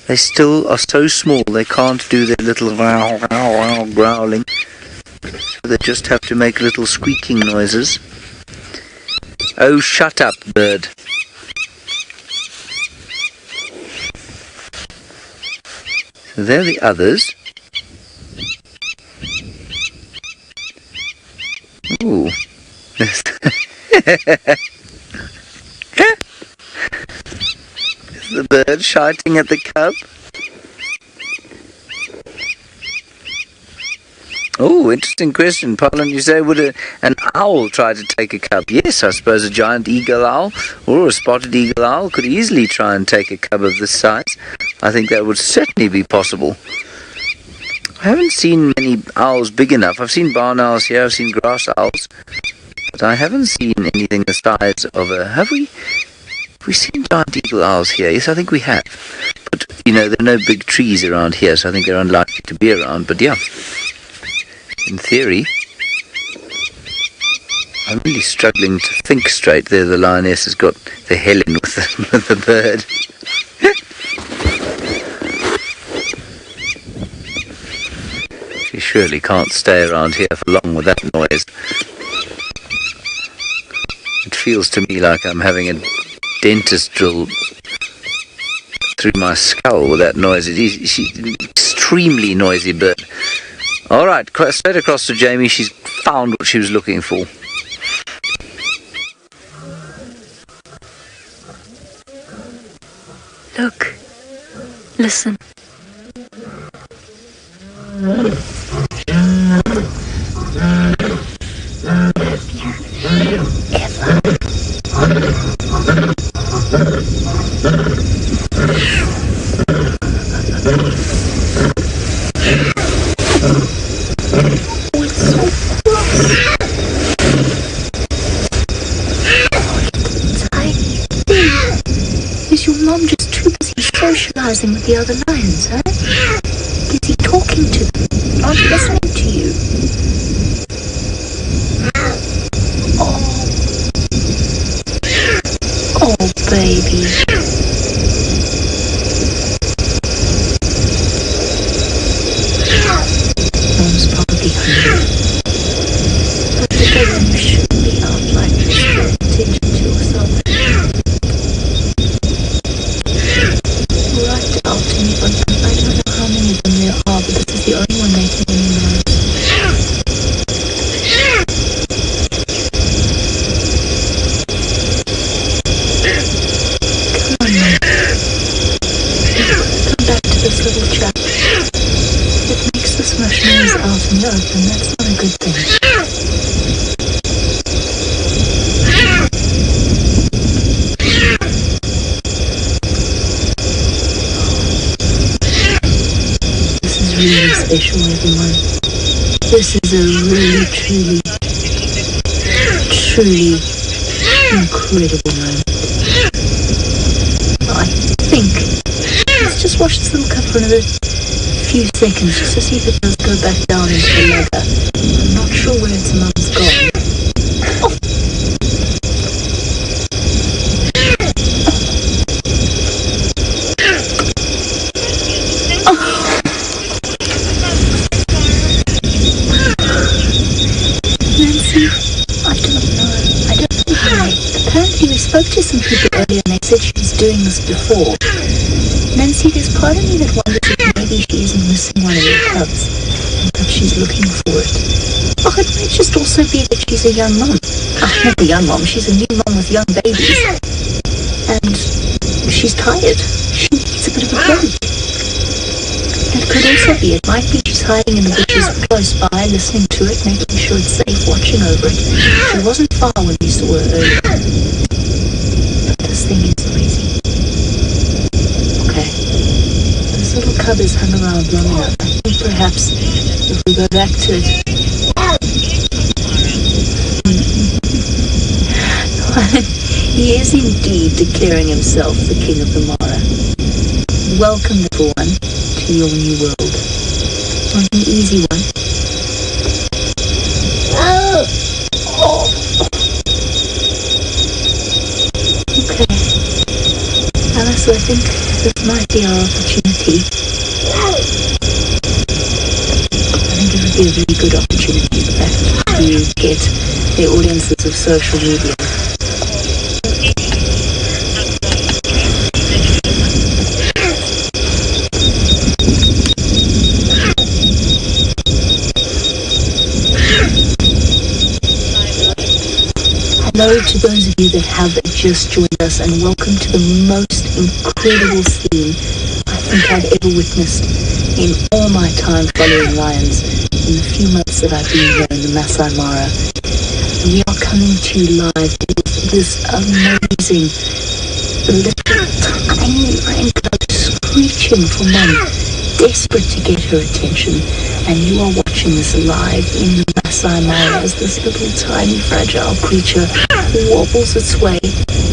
They still are so small they can't do their little growling. So they just have to make little squeaking noises. Oh, shut up, bird. So they're the others. Ooh. Is the bird shouting at the cub? Oh, interesting question, Pauline. You say, would an owl try to take a cub? Yes, I suppose a giant eagle owl or a spotted eagle owl could easily try and take a cub of this size. I think that would certainly be possible. I haven't seen many owls big enough. I've seen barn owls here, I've seen grass owls, but I haven't seen anything the size of a... Have we seen giant eagle owls here? Yes, I think we have. But, there are no big trees around here, so I think they're unlikely to be around. But yeah, in theory, I'm really struggling to think straight. There, the lioness has got the Helen with the bird. She surely can't stay around here for long with that noise. It feels to me like I'm having a dentist drill through my skull with that noise. She's an extremely noisy bird. Alright, straight across to Jamie. She's found what she was looking for. Look. Listen. Is your mom just too busy socializing with the other lions, huh? Busy talking to them, not listening to you. Oh, baby. Mom's probably hungry. But together you shouldn't be out like this. Pay attention to yourself. Right out to me, but I don't know how many of them there are, but this is the only one making any noise. Come on, Mom. Come back to this little chap. It makes this much noise out in the open. That's not a good thing. Really special, everyone. This is a really, truly incredible moment. I think let's just watch this little cup for another few seconds just to see if it does go back down into the ladder. I'm not sure where its mum's gone. Apparently we spoke to some people earlier and they said she was doing this before. Nancy, there's part of me that wonders if maybe she isn't missing one of her cubs and that she's looking for it. Oh, it might just also be that she's a young mom. Not a young mom, she's a new mom with young babies. And she's tired. She needs a bit of a break. It could also be, it might be she's hiding in the bushes close by, listening to it, making sure it's safe, watching over it. She wasn't far when we saw her earlier. But this thing is noisy. Okay. This little cub is hung around long enough. I think perhaps if we go back to it... He is indeed declaring himself the king of the Mara. Welcome, little one, to your new world. Not an easy one. Okay. Alice, I think this might be our opportunity. I think it would be a very good opportunity, in fact, to get the audiences of social media. Hello to those of you that have just joined us, and welcome to the most incredible scene I think I've ever witnessed in all my time following lions in the few months that I've been here in the Masai Mara. We are coming to you live with this amazing little tiny lion cub screeching for mum. desperate to get her attention, and you are watching this live in the Masai Mara as this little tiny fragile creature wobbles its way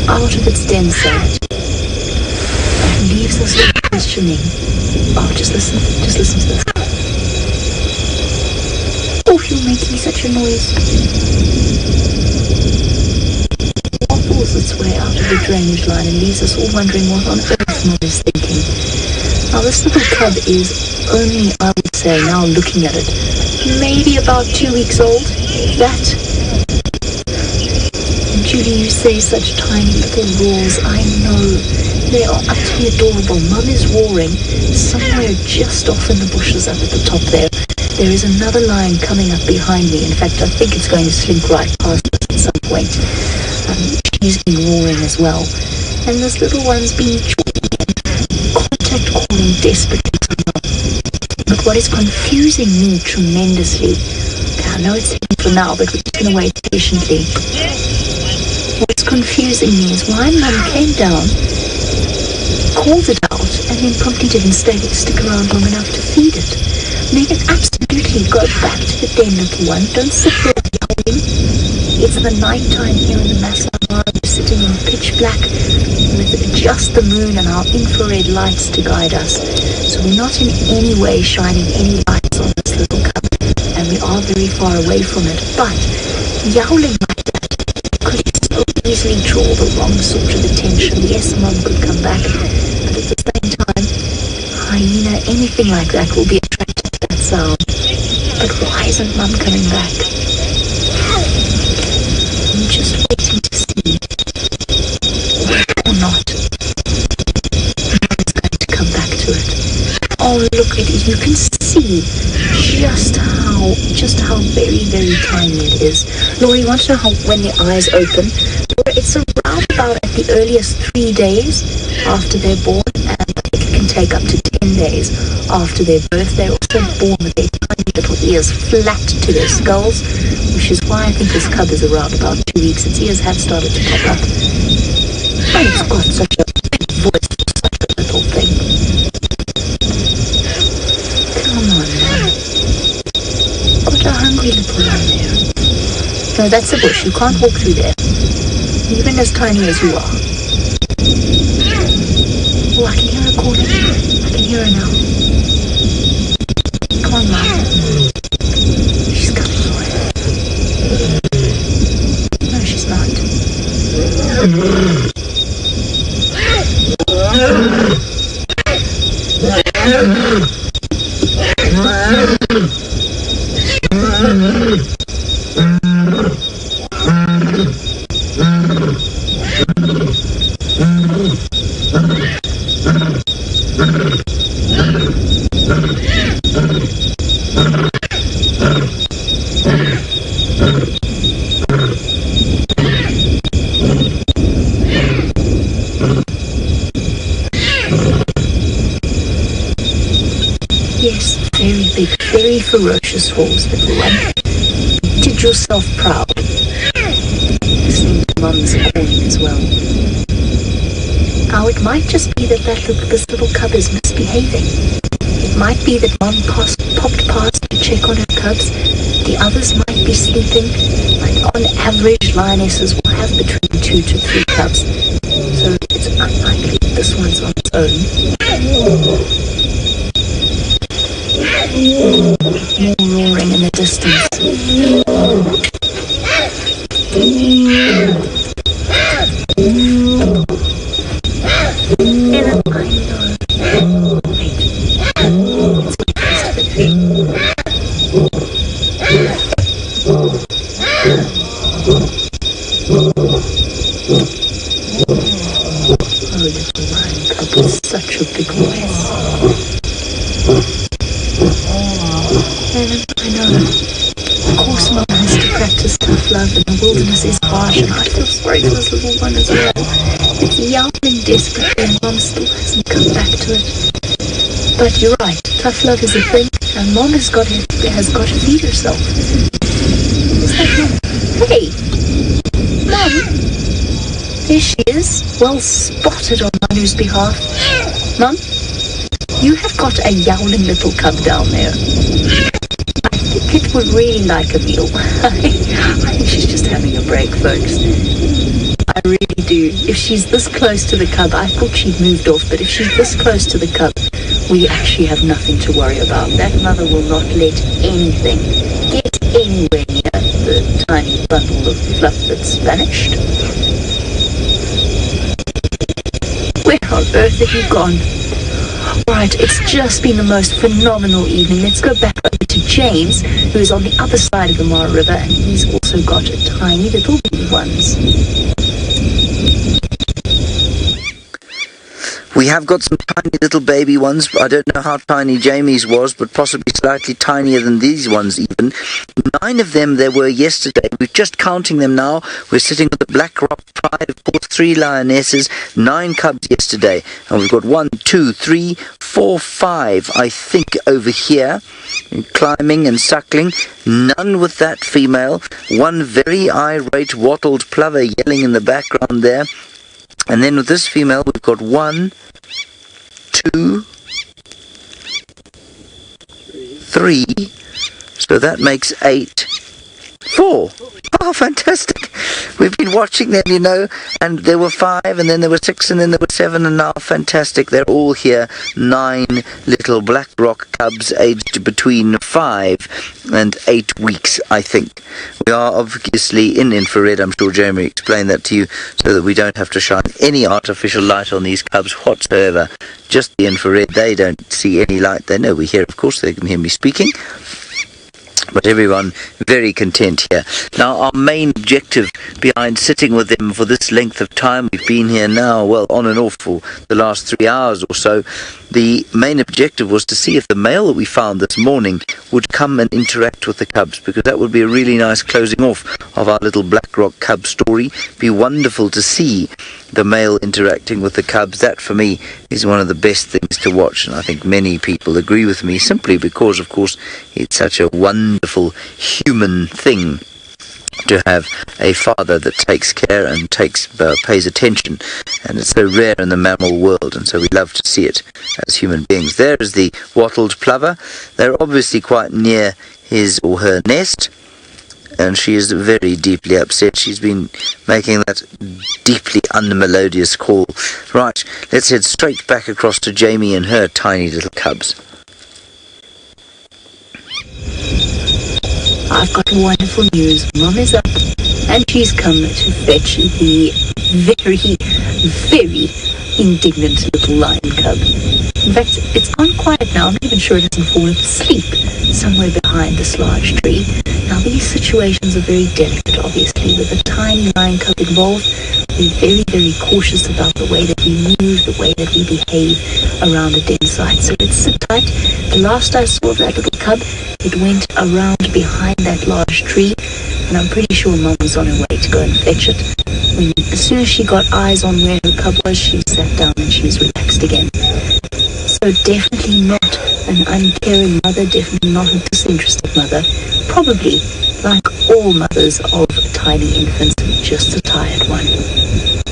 out of its den site and leaves us questioning. Oh, just listen to this. Oh, you're making such a noise. Wobbles its way out of the drainage line and leaves us all wondering what on earth Mom is thinking. Now, this little cub is only, I would say, now looking at it, maybe about 2 weeks old, if that. And Julie, you say such tiny little roars. I know. They are utterly adorable. Mum is roaring somewhere just off in the bushes up at the top there. There is another lion coming up behind me. In fact, I think it's going to slink right past us at some point. She's been roaring as well. And this little one's been contact calling desperately to Mum. But what is confusing me tremendously, I know it's hidden for now, but we're just going to wait patiently. What's confusing me is why Mum came down, called it out, and then promptly didn't stick around long enough to feed it. Make it absolutely go back to the den, little one. Don't sit there yelling. It's the night time here in the Masai Mara. We're sitting in pitch black with just the moon and our infrared lights to guide us. So we're not in any way shining any lights on this little cub, and we are very far away from it. But yowling like that could so easily draw the wrong sort of attention. Yes, Mum could come back, but at the same time, hyena, anything like that will be attracted to that sound. But why isn't Mum coming back? I'm just waiting to see. Or not. Mum is going to come back to it. Oh, look at it. You can see just how very, very tiny it is. Laura, you want to know how when the eyes open? Laura, it's around about at the earliest 3 days after they're born, and it can take up to 10 days after their birth. They're also born with their tiny little ears flat to their skulls, which is why I think this cub is around about 2 weeks. Its ears have started to pop up. And it's got such a big voice for such a little thing. Come on now. Got a hungry little one there. No, that's a bush. You can't walk through there. Even as tiny as you are. Oh, I can hear her calling. I can hear her now. Come on, Mom. She's coming for it. No, she's not. Yes, very big, very ferocious wolves, little one. Did yourself proud. Listening to Mum's calling as well. Now, it might just be that this little cub is misbehaving. It might be that Mum popped past to check on her cubs. The others might be sleeping. Like on average, lionesses will have between 2 to 3 cubs. So it's unlikely that this one's on its own. More roaring in the distance. Ellen, I know. Wait. Let's get close to the tree. Oh, little lion cub with such a big voice. Ellen, I know. Of course, Mum has to practice tough love, and the wilderness is harsh, and I feel sorry for this little one as well. It's yowling desperately, and Mum still hasn't come back to it. But you're right, tough love is a thing, and Mom has got to feed herself. Is that Mum? Hey! Mum! There she is, well spotted on Manu's behalf. Mum? You have got a yowling little cub down there. I think it would really like a meal. I think she's just having a break, folks. I really do. If she's this close to the cub, I thought she'd moved off, but if she's this close to the cub, we actually have nothing to worry about. That mother will not let anything get anywhere near the tiny bundle of fluff that's vanished. Where on earth have you gone? Right, it's just been the most phenomenal evening. Let's go back over to James, who is on the other side of the Mara River, and he's also got tiny little baby ones. We have got some tiny little baby ones. I don't know how tiny Jamie's was, but possibly slightly tinier than these ones even. 9 of them there were yesterday. We're just counting them now. We're sitting with the Black Rock Pride, of course, 3 lionesses, 9 cubs yesterday. And we've got 1, 2, 3, 4, 5, I think, over here, climbing and suckling. None with that female. 1 very irate wattled plover yelling in the background there. And then with this female, we've got 1, 2, 3, so that makes 8, 4. Oh, fantastic. We've been watching them, you know, and there were 5, and then there were 6, and then there were 7, and now fantastic. They're all here. 9 little Black Rock cubs aged between 5 and 8 weeks, I think. We are obviously in infrared. I'm sure Jeremy explained that to you, so that we don't have to shine any artificial light on these cubs whatsoever. Just the infrared. They don't see any light. They know we're here, of course. They can hear me speaking. But everyone very content here. Now, our main objective behind sitting with them for this length of time, we've been here now, well, on and off for the last 3 hours or so. The main objective was to see if the male that we found this morning would come and interact with the cubs, because that would be a really nice closing off of our little Black Rock cub story. Be wonderful to see the male interacting with the cubs. That, for me, is one of the best things to watch, and I think many people agree with me, simply because, of course, it's such a wonderful human thing to have a father that takes care and pays attention, and it's so rare in the mammal world, and so we love to see it as human beings. There is the wattled plover. They're obviously quite near his or her nest, and she is very deeply upset. She's been making that deeply unmelodious call. Right, let's head straight back across to Jamie and her tiny little cubs. I've got wonderful news. Mum is up, and she's come to fetch the very, very indignant little lion cub. In fact, it's gone quiet now. I'm not even sure it hasn't fallen asleep somewhere behind this large tree. Now, these situations are very delicate, obviously. With a tiny lion cub involved, we're very, very cautious about the way that we move, the way that we behave around a den site. So let's sit tight. The last I saw of that little cub, it went around behind that large tree, and I'm pretty sure Mum was on her way to go and fetch it. As soon as she got eyes on where her cub was, she sat down and she's relaxed again. So definitely not an uncaring mother, definitely not a disinterested mother. Probably, like all mothers of tiny infants, just a tired one.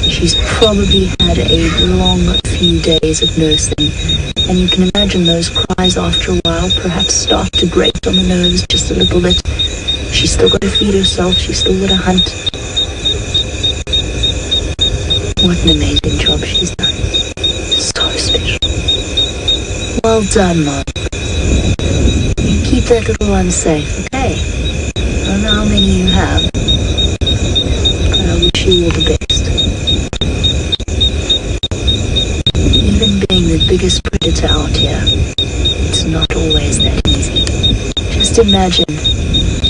She's probably had a long few days of nursing, and you can imagine those cries after a while perhaps start to grate on the nerves just a little bit. She's still got to feed herself, she's still got to hunt. What an amazing job she's done. So special. Well done, Mom. You keep that little one safe, okay? I don't know how many you have, but I wish you all the best. Even being the biggest predator out here, it's not always that easy. Just imagine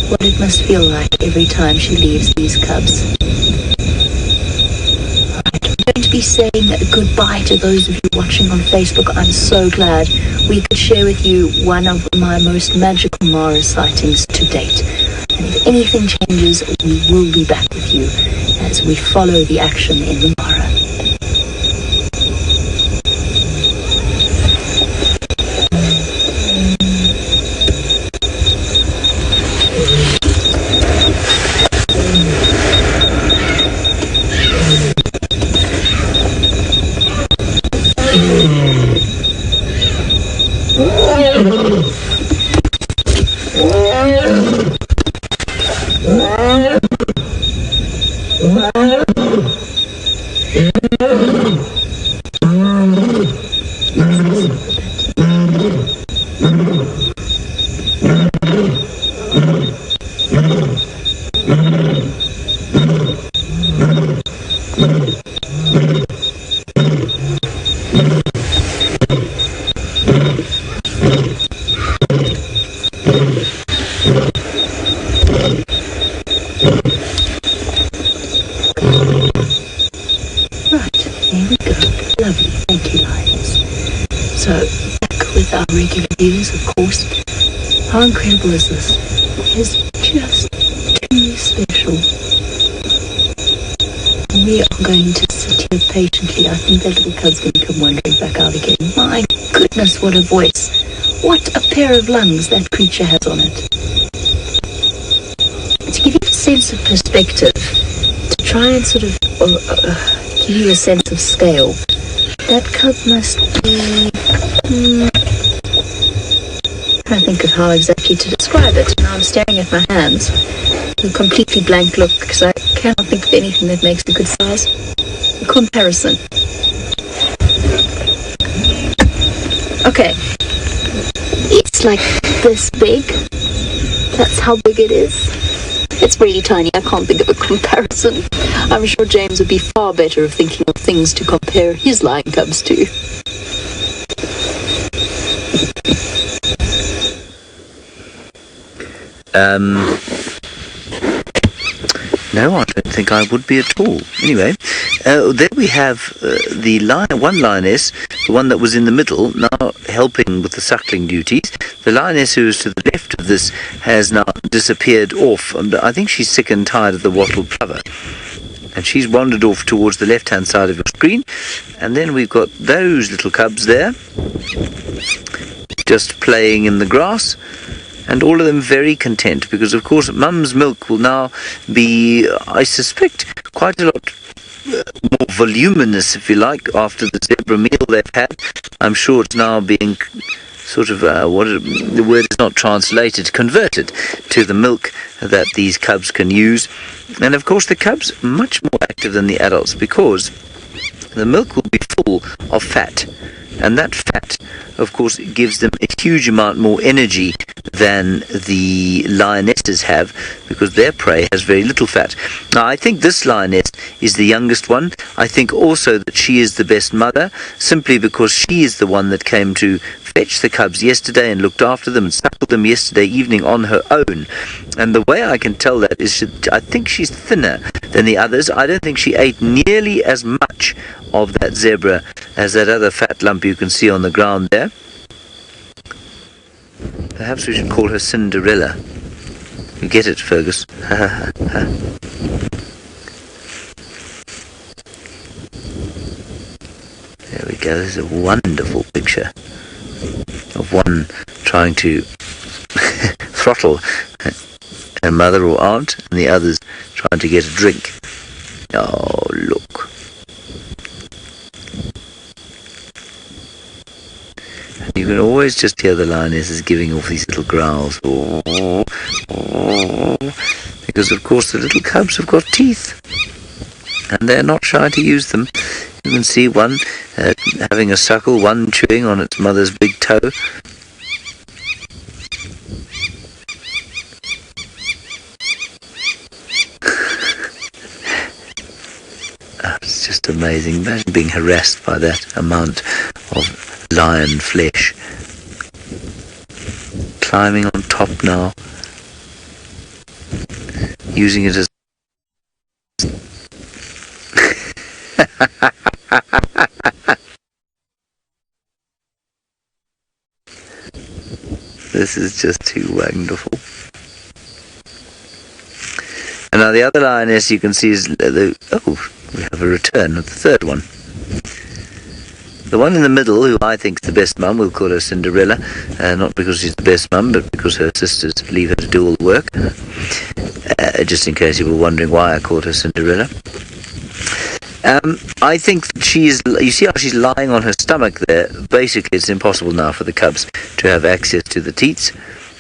what it must feel like every time she leaves these cubs. Going to be saying goodbye to those of you watching on Facebook. I'm so glad we could share with you one of my most magical Mara sightings to date. And if anything changes, we will be back with you as we follow the action in the Mara. Of course. How incredible is this? It is just too special. We are going to sit here patiently. I think that little cub's going to come wandering back out again. My goodness, what a voice. What a pair of lungs that creature has on it. To give you a sense of perspective, to try and sort of give you a sense of scale, that cub must be... I think of how exactly to describe it. Now I'm staring at my hands with a completely blank look because I cannot think of anything that makes a good size. A comparison. Okay. It's like this big. That's how big it is. It's really tiny. I can't think of a comparison. I'm sure James would be far better of thinking of things to compare his lion cubs to. No, I don't think I would be at all. Anyway, there we have one lioness, the one that was in the middle, now helping with the suckling duties. The lioness who is to the left of this has now disappeared off. I think she's sick and tired of the wattled plover. And she's wandered off towards the left-hand side of your screen. And then we've got those little cubs there, just playing in the grass. And all of them very content, because of course mum's milk will now be, I suspect, quite a lot more voluminous, if you like, after the zebra meal they've had. I'm sure it's now being sort of, the word is not translated, converted to the milk that these cubs can use. And of course the cubs are much more active than the adults, because the milk will be full of fat. And that fat, of course, gives them a huge amount more energy than the lionesses have, because their prey has very little fat. Now, I think this lioness is the youngest one. I think also that she is the best mother, simply because she is the one that came to fetch the cubs yesterday and looked after them and suckled them yesterday evening on her own. And the way I can tell that is I think she's thinner than the others. I don't think she ate nearly as much of that zebra as that other fat lump you can see on the ground there. Perhaps we should call her Cinderella. You get it, Fergus? There we go. There's a wonderful picture of one trying to throttle her mother or aunt, and the others trying to get a drink. Oh, look. And you can always just hear the lionesses giving off these little growls. Because, of course, the little cubs have got teeth. And they're not shy to use them. You can see one having a suckle, one chewing on its mother's big toe. It's just amazing. Imagine being harassed by that amount of lion flesh. Climbing on top now. Using it as This is just too wonderful. And now the other lioness you can see is we have a return of the third one. The one in the middle, who I think is the best mum, we'll call her Cinderella, not because she's the best mum, but because her sisters leave her to do all the work. Just in case you were wondering why I called her Cinderella. I think you see how she's lying on her stomach there. Basically, it's impossible now for the cubs to have access to the teats.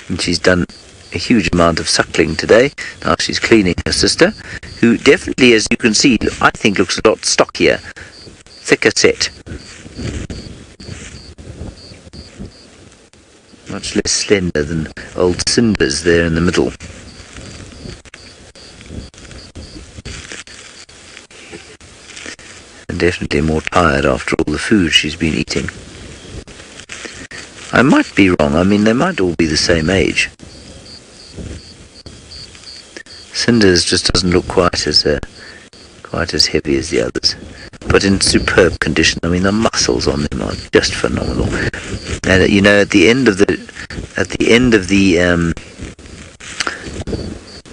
And she's done a huge amount of suckling today. Now she's cleaning her sister, who definitely, as you can see, I think looks a lot stockier, thicker set. Much less slender than old Cinders there in the middle. And definitely more tired after all the food she's been eating. I might be wrong. I mean, they might all be the same age. Cinders just doesn't look quite as heavy as the others, but in superb condition. I mean, the muscles on them are just phenomenal. And you know, at the end of the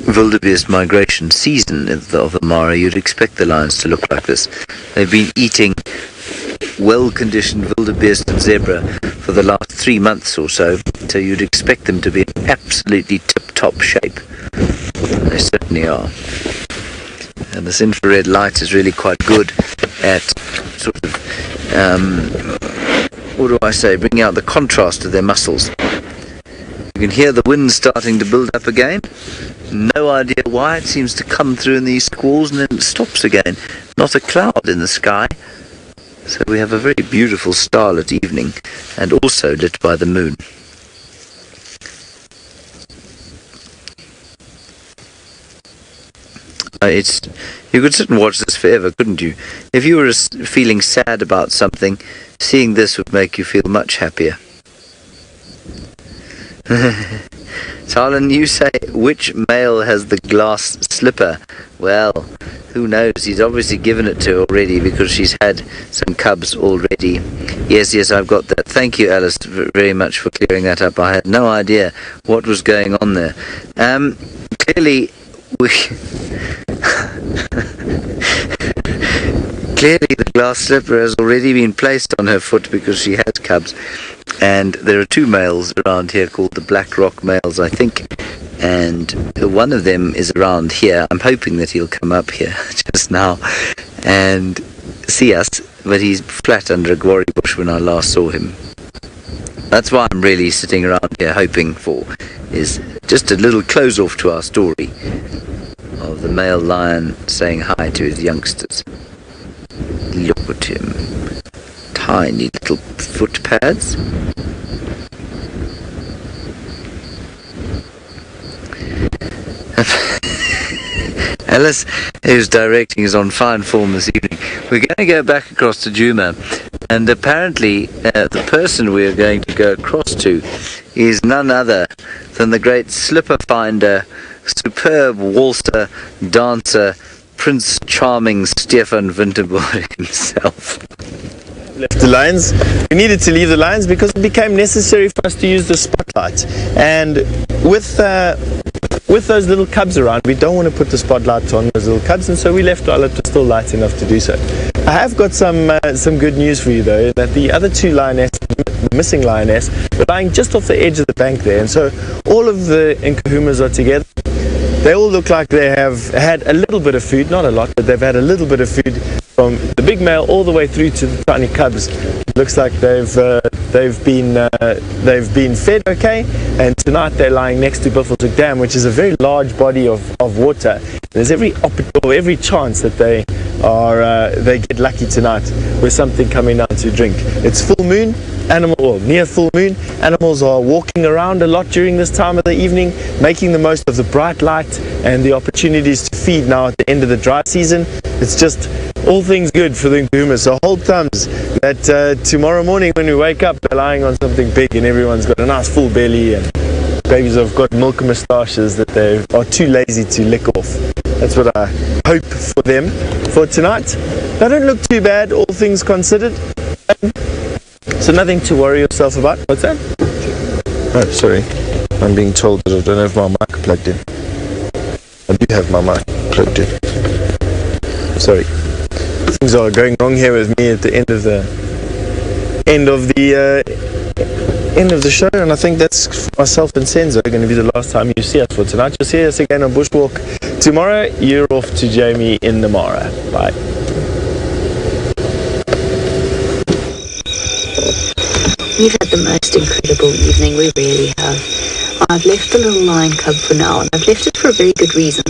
wildebeest migration season of the Mara, you'd expect the lions to look like this. They've been eating well-conditioned wildebeest and zebra for the last 3 months or so, so you'd expect them to be in absolutely tip-top shape. They certainly are. And this infrared light is really quite good at sort of, bringing out the contrast of their muscles. You can hear the wind starting to build up again. No idea why. It seems to come through in these squalls and then it stops again. Not a cloud in the sky. So we have a very beautiful starlit evening, and also lit by the moon. You could sit and watch this forever, couldn't you? If you were feeling sad about something, seeing this would make you feel much happier. Tarlin, you say, which male has the glass slipper? Well, who knows? He's obviously given it to her already because she's had some cubs already. Yes, I've got that. Thank you, Alice, very much for clearing that up. I had no idea what was going on there. Clearly, Clearly the glass slipper has already been placed on her foot because she has cubs. And there are 2 males around here called the Black Rock males, I think. And one of them is around here. I'm hoping that he'll come up here just now and see us. But he's flat under a guarri bush when I last saw him. That's why I'm really sitting around here hoping for, is just a little close-off to our story of the male lion saying hi to his youngsters. Look at him. Tiny little foot pads. Alice, who's directing, is on fine form this evening. We're going to go back across to Djuma, and apparently the person we are going to go across to is none other than the great slipper finder, superb waltzer, dancer, Prince Charming Stefan Winterborg himself. Left the lines. We needed to leave the lines because it became necessary for us to use the spotlight. And with those little cubs around, we don't want to put the spotlight on those little cubs, and so we left while it was still light enough to do so. I have got some good news for you though, that the other 2 lionesses, the missing lioness, were lying just off the edge of the bank there, and so all of the Nkuhumas are together. They all look like they have had a little bit of food, not a lot, but they've had a little bit of food from the big male all the way through to the tiny cubs. Looks like they've been fed okay, and tonight they're lying next to Buffelshoek Dam, which is a very large body of water. There's every chance that they get lucky tonight with something coming out to drink. It's full moon. Near full moon. Animals are walking around a lot during this time of the evening, making the most of the bright light and the opportunities to feed now at the end of the dry season. It's just all things good for the Nkuhuma. So hold thumbs that tomorrow morning when we wake up, they're lying on something big and everyone's got a nice full belly and babies have got milk moustaches that they are too lazy to lick off. That's what I hope for them for tonight. They don't look too bad, all things considered. So nothing to worry yourself about. What's that? Oh, sorry. I'm being told that I don't have my mic plugged in. I do have my mic plugged in. Sorry. Things are going wrong here with me at the end of the show, and I think that's myself and Senzo are going to be the last time you see us for tonight. You'll see us again on Bushwalk tomorrow. You're off to Jamie in the Mara. Bye. We've had the most incredible evening, we really have. I've left the little lion cub for now, and I've left it for a very good reason,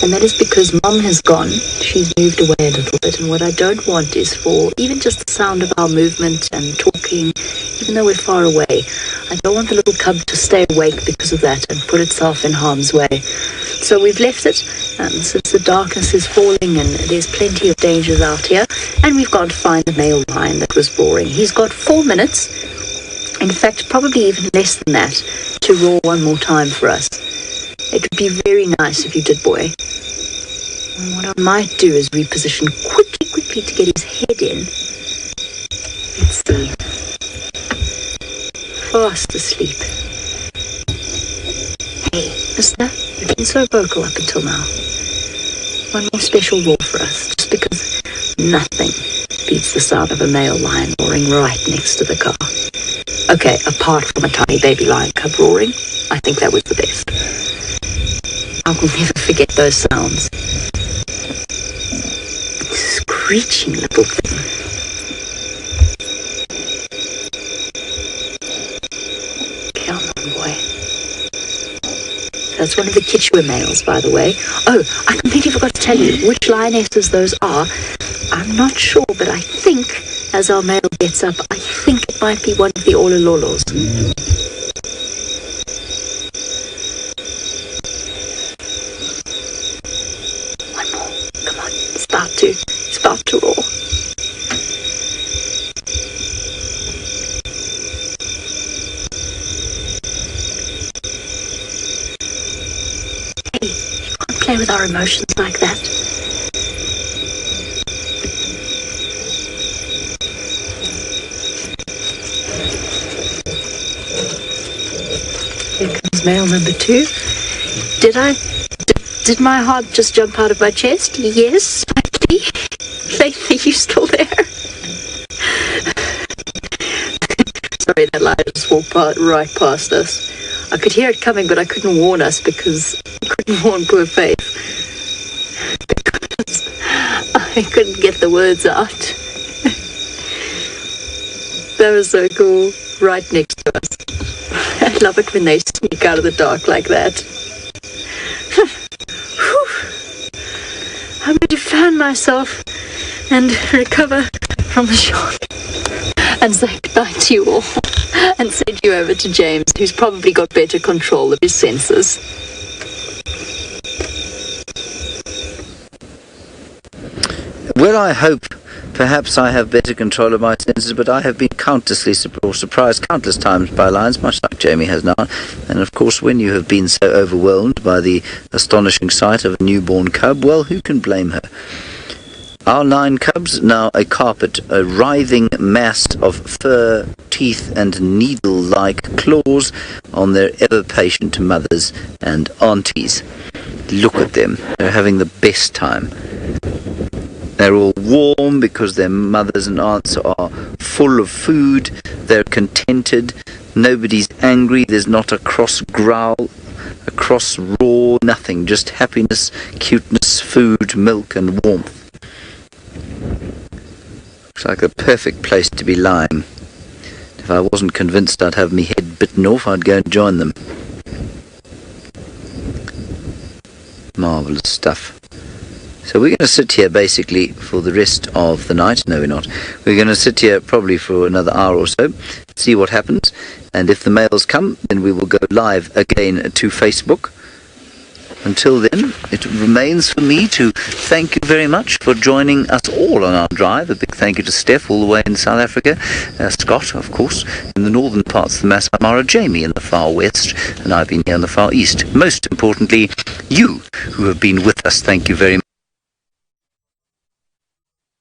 and that is because Mom has gone. She's moved away a little bit, and what I don't want is for even just the sound of our movement and talking, even though we're far away, I don't want the little cub to stay awake because of that and put itself in harm's way. So we've left it since the darkness is falling and there's plenty of dangers out here, and we've gone to find the male lion that was roaring. He's got 4 minutes, in fact probably even less than that, to roar one more time for us. It would be very nice if you did, boy. And what I might do is reposition quickly to get his head in. Let's see. Fast asleep. Hey, mister, you've been so vocal up until now. One more special roar for us, just because nothing beats the sound of a male lion roaring right next to the car. Okay, apart from a tiny baby lion cub roaring, I think that was the best. I will never forget those sounds. Screeching little thing. Come on, boy. That's one of the Chitwa males, by the way. Oh, I completely forgot to tell you which lionesses those are. I'm not sure, but I think, as our male gets up, I think it might be one of the Olololos. One more. Come on. It's about to roar. Hey, you can't play with our emotions like that. Here comes male number 2. Did my heart just jump out of my chest? Yes, slightly. Faith, are you still there? Sorry, that lion just walked right past us. I could hear it coming, but I couldn't warn us because I couldn't warn poor Faith. Because I couldn't get the words out. That was so cool. Right next to us. I love it when they sneak out of the dark like that. I'm going to fan myself and recover from the shock and say goodbye to you all and send you over to James, who's probably got better control of his senses. Well, I hope perhaps I have better control of my senses, but I have been surprised countless times by lions, much like Jamie has now. And of course, when you have been so overwhelmed by the astonishing sight of a newborn cub, well, who can blame her? Our 9 cubs, now a carpet, a writhing mass of fur, teeth and needle-like claws on their ever-patient mothers and aunties. Look at them. They're having the best time. They're all warm because their mothers and aunts are full of food. They're contented. Nobody's angry. There's not a cross growl, a cross roar, nothing. Just happiness, cuteness, food, milk and warmth. Looks like the perfect place to be lying. If I wasn't convinced I'd have me head bitten off, I'd go and join them. Marvellous stuff. So we're going to sit here basically for the rest of the night. No, we're not. We're going to sit here probably for another hour or so, see what happens. And if the males come, then we will go live again to Facebook. Until then, it remains for me to thank you very much for joining us all on our drive. A big thank you to Steph all the way in South Africa, Scott, of course, in the northern parts of the Masai Mara, Jamie in the far west, and I've been here in the far east. Most importantly, you who have been with us, thank you very much.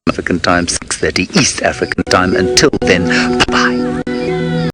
African time, 6:30 East African time. Until then, bye-bye.